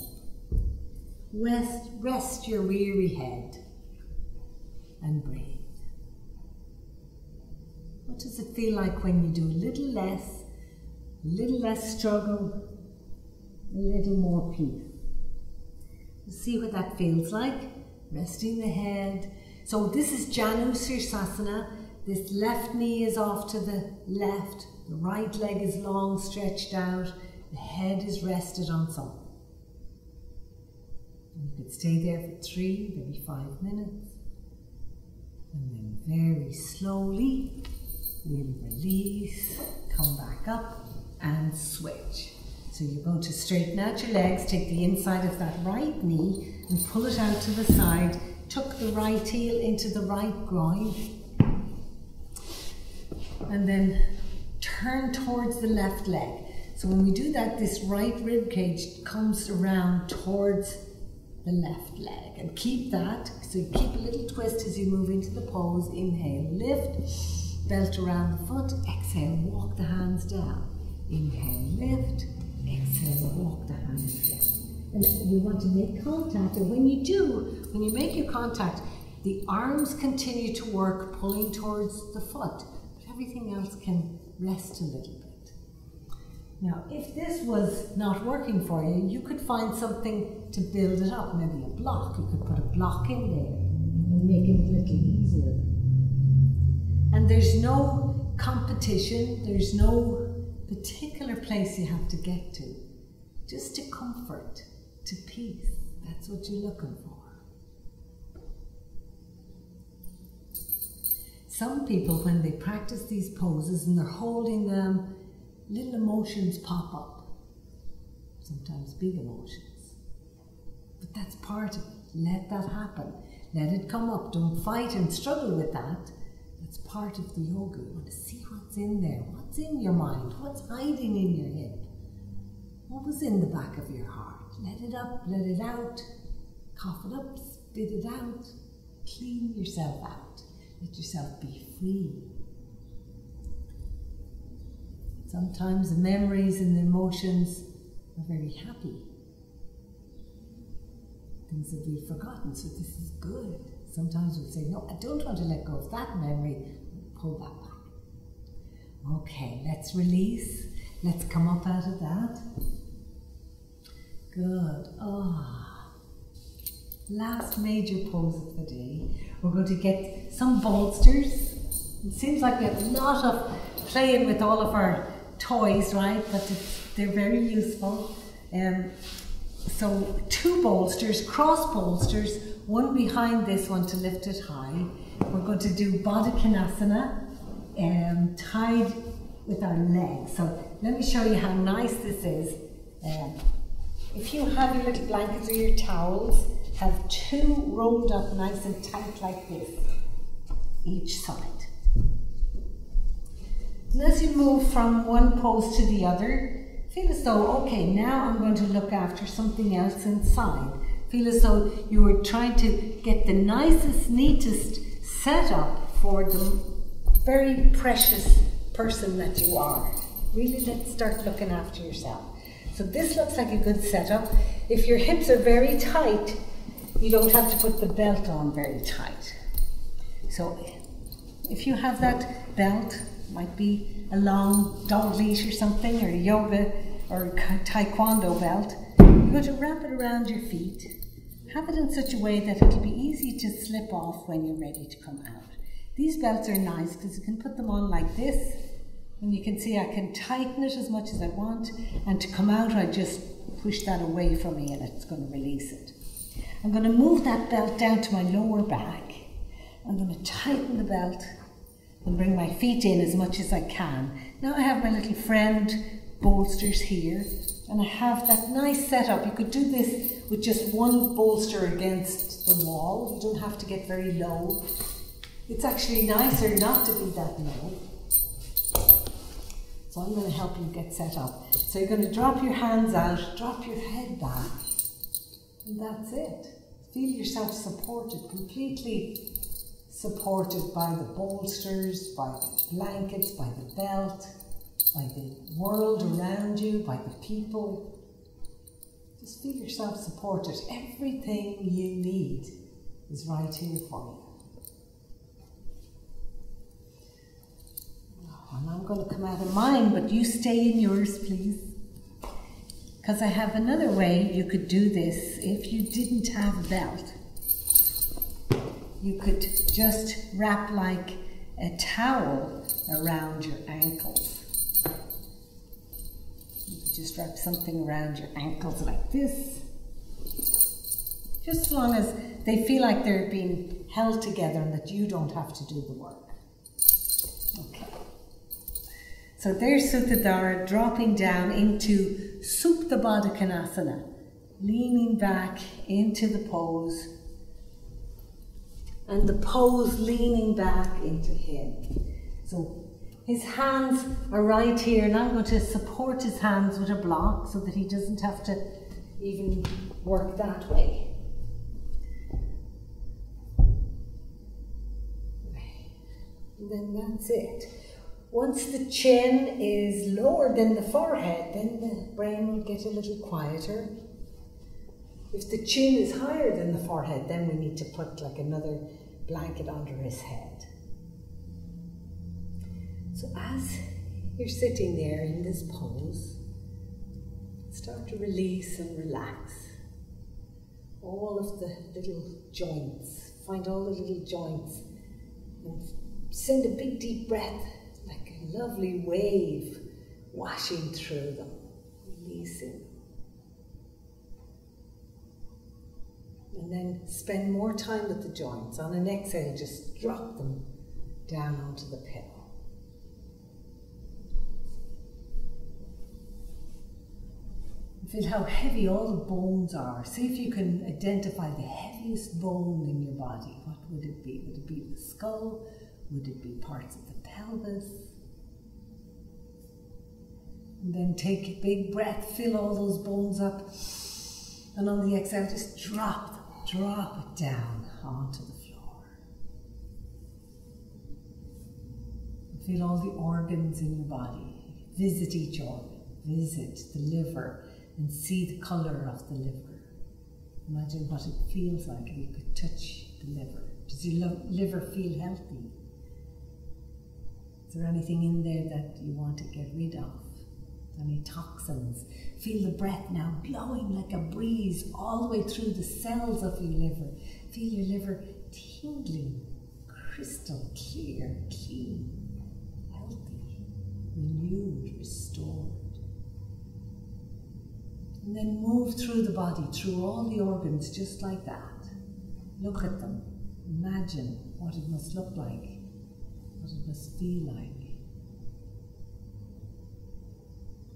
Rest your weary head. And breathe. What does it feel like when you do a little less struggle, a little more peace. See what that feels like. Resting the head. So this is Janu Sirsasana. This left knee is off to the left. The right leg is long, stretched out. The head is rested on something. And you could stay there for 3, maybe 5 minutes. And then very slowly, we'll release, come back up and switch. So you're going to straighten out your legs, take the inside of that right knee and pull it out to the side. Tuck the right heel into the right groin. And then turn towards the left leg. So when we do that, this right rib cage comes around towards the left leg. And keep that, so you keep a little twist as you move into the pose. Inhale, lift, belt around the foot. Exhale, walk the hands down. Inhale, lift. Exhale, walk the hands down. And you want to make contact, and when you do, when you make your contact, the arms continue to work, pulling towards the foot, but everything else can rest a little bit. Now, if this was not working for you, you could find something to build it up, maybe a block. You could put a block in there and make it a little easier. And there's no competition, there's no particular place you have to get to, just to comfort, to peace. That's what you're looking for. Some people, when they practice these poses and they're holding them, little emotions pop up. Sometimes big emotions. But that's part of it. Let that happen. Let it come up. Don't fight and struggle with that. That's part of the yoga. You want to see what's in there. What's in your mind? What's hiding in your hip? What was in the back of your heart? Let it up, let it out. Cough it up, spit it out. Clean yourself out. Let yourself be free. Sometimes the memories and the emotions are very happy. Things that we've forgotten, so this is good. Sometimes we say, no, I don't want to let go of that memory. Pull that back. Okay, let's release. Let's come up out of that. Good. Last major pose of the day. We're going to get some bolsters. It seems like we have a lot of playing with all of our toys, right? But they're very useful. So 2 bolsters, cross bolsters, one behind this one to lift it high. We're going to do Baddha Konasana tied with our legs. So let me show you how nice this is. If you have your little blankets or your towels, have 2 rolled up nice and tight like this, each side. And as you move from one pose to the other, feel as though, okay, now I'm going to look after something else inside. Feel as though you were trying to get the nicest, neatest setup for the very precious person that you are. Really, let's start looking after yourself. So this looks like a good setup. If your hips are very tight, you don't have to put the belt on very tight. So if you have that belt, might be a long dog leash or something, or a yoga or a taekwondo belt, you're going to wrap it around your feet. Have it in such a way that it'll be easy to slip off when you're ready to come out. These belts are nice because you can put them on like this, and you can see I can tighten it as much as I want, and to come out I just push that away from me and it's going to release it. I'm going to move that belt down to my lower back. I'm going to tighten the belt and bring my feet in as much as I can. Now I have my little friend bolsters here, and I have that nice setup. You could do this with just one bolster against the wall. You don't have to get very low. It's actually nicer not to be that low. So I'm going to help you get set up. So you're going to drop your hands out, drop your head back, and that's it. Feel yourself supported, completely supported by the bolsters, by the blankets, by the belt, by the world around you, by the people. Just feel yourself supported. Everything you need is right here for you. And I'm going to come out of mine, but you stay in yours, please. Because Because I have another way you could do this if you didn't have a belt. You could just wrap like a towel around your ankles. You could just wrap something around your ankles like this. Just as long as they feel like they're being held together and that you don't have to do the work. Okay. So there's Suttadhara, dropping down into Supta Baddha Konasana, leaning back into the pose, and the pose leaning back into him. So his hands are right here, and I'm going to support his hands with a block so that he doesn't have to even work that way. And then that's it. Once the chin is lower than the forehead, then the brain will get a little quieter. If the chin is higher than the forehead, then we need to put like another blanket under his head. So as you're sitting there in this pose, start to release and relax all of the little joints. Find all the little joints and send a big deep breath, like a lovely wave washing through them, releasing. And then spend more time with the joints. On an exhale, just drop them down onto the pillow. Feel how heavy all the bones are. See if you can identify the heaviest bone in your body. What would it be? Would it be the skull? Would it be parts of the pelvis? And then take a big breath, fill all those bones up, and on the exhale, just drop it down onto the floor. Feel all the organs in your body. Visit each organ. Visit the liver and see the colour of the liver. Imagine what it feels like if you could touch the liver. Does your liver feel healthy? Is there anything in there that you want to get rid of? Any toxins? Feel the breath now blowing like a breeze all the way through the cells of your liver. Feel your liver tingling, crystal clear, clean, healthy, renewed, restored. And then move through the body, through all the organs, just like that. Look at them. Imagine what it must look like, what it must feel like.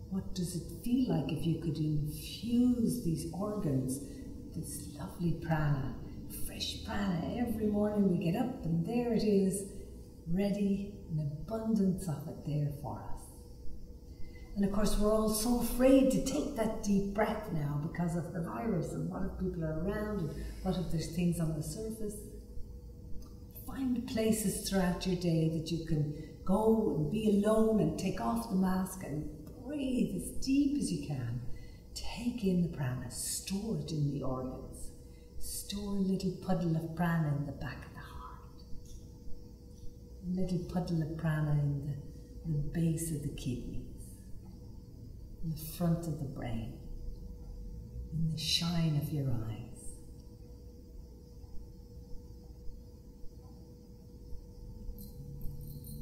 What does it feel like if you could infuse these organs, this lovely prana, fresh prana? Every morning we get up and there it is, ready, an abundance of it there for us. And of course we're all so afraid to take that deep breath now because of the virus, and what if people are around, and what if there's things on the surface? Find places throughout your day that you can go and be alone and take off the mask and breathe as deep as you can. Take in the prana, store it in the organs. Store a little puddle of prana in the back of the heart. A little puddle of prana in the base of the kidneys. In the front of the brain, in the shine of your eyes.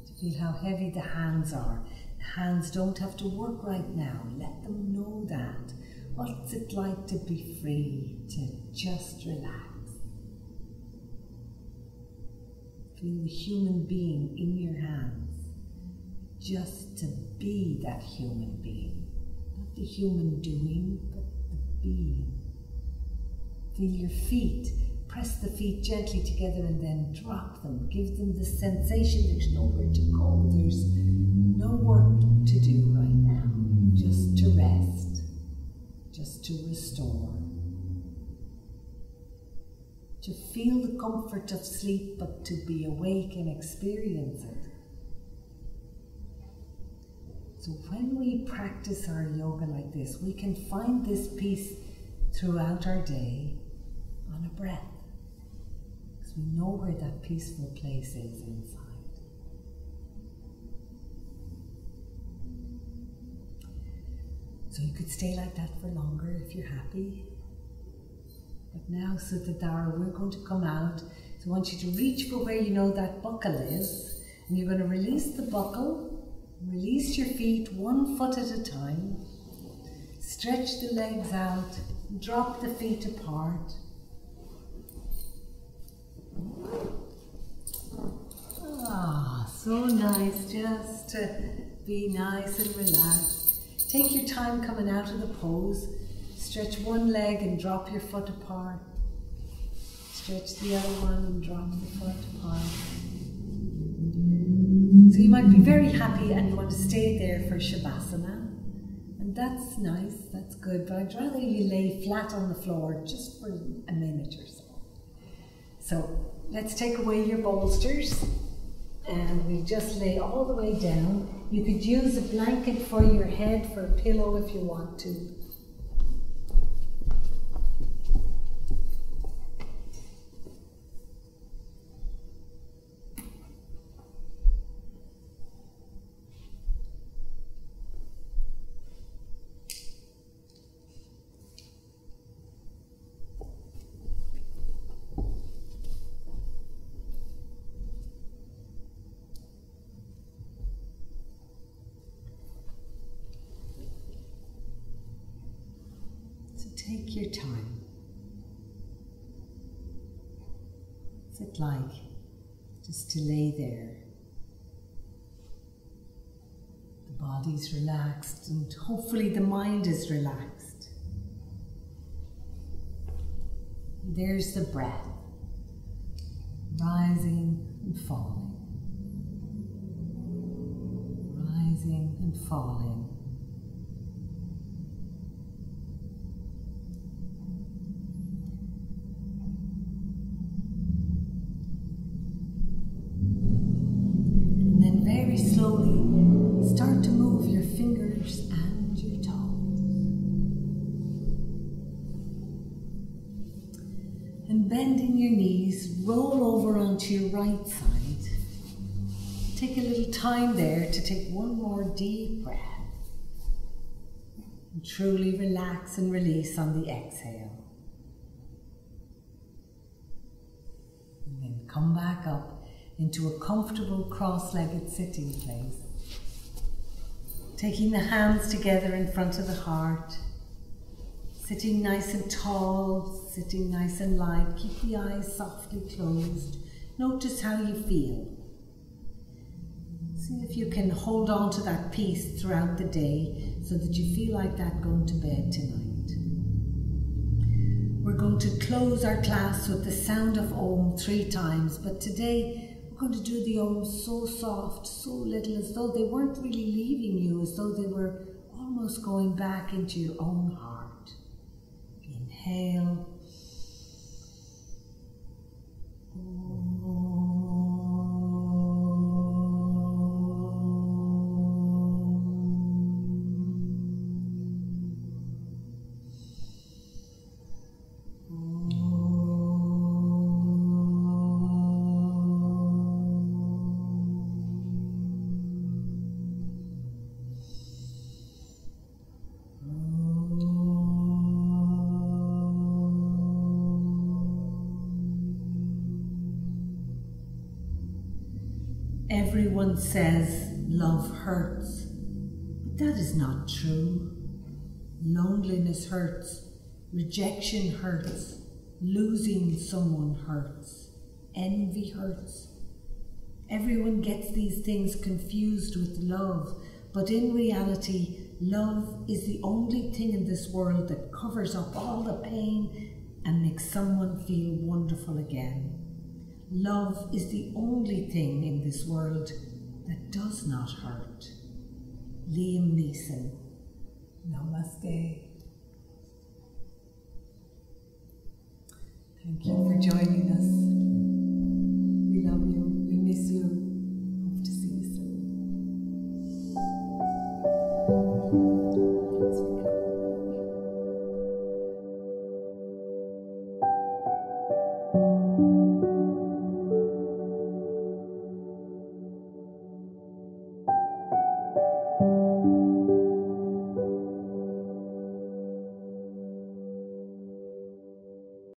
To feel how heavy the hands are. The hands don't have to work right now. Let them know that. What's it like to be free, to just relax? Feel the human being in your hands. Just to be that human being. The human doing, but the being. Feel your feet. Press the feet gently together and then drop them. Give them the sensation there's nowhere to go. There's no work to do right now. Just to rest. Just to restore. To feel the comfort of sleep, but to be awake and experience it. So when we practice our yoga like this, we can find this peace throughout our day on a breath. Because we know where that peaceful place is inside. So you could stay like that for longer if you're happy. But now, Suddhadara, we're going to come out. So I want you to reach for where you know that buckle is, and you're going to release the buckle, release your feet 1 foot at a time, stretch the legs out, drop the feet apart. Ah, so nice, just to be nice and relaxed. Take your time coming out of the pose. Stretch one leg and drop your foot apart. Stretch the other one and drop the foot apart. So you might be very happy and you want to stay there for Shavasana. And that's nice, that's good, but I'd rather you lay flat on the floor just for a minute or so. So let's take away your bolsters and we just lay all the way down. You could use a blanket for your head for a pillow if you want to. Take your time. What's it like just to lay there? The body's relaxed and hopefully the mind is relaxed. And there's the breath, rising and falling, rising and falling. Very slowly start to move your fingers and your toes. And bending your knees, roll over onto your right side. Take a little time there to take one more deep breath. And truly relax and release on the exhale. And then come back up into a comfortable cross-legged sitting place. Taking the hands together in front of the heart. Sitting nice and tall, sitting nice and light. Keep the eyes softly closed. Notice how you feel. See if you can hold on to that peace throughout the day so that you feel like that going to bed tonight. We're going to close our class with the sound of Om 3 times, but today we're going to do the Om so soft, so little, as though they weren't really leaving you, as though they were almost going back into your own heart. Inhale. Everyone says love hurts, but that is not true. Loneliness hurts, rejection hurts, losing someone hurts, envy hurts. Everyone gets these things confused with love, but in reality, love is the only thing in this world that covers up all the pain and makes someone feel wonderful again. Love is the only thing in this world that does not hurt. Liam Neeson. Namaste. Thank you for joining us.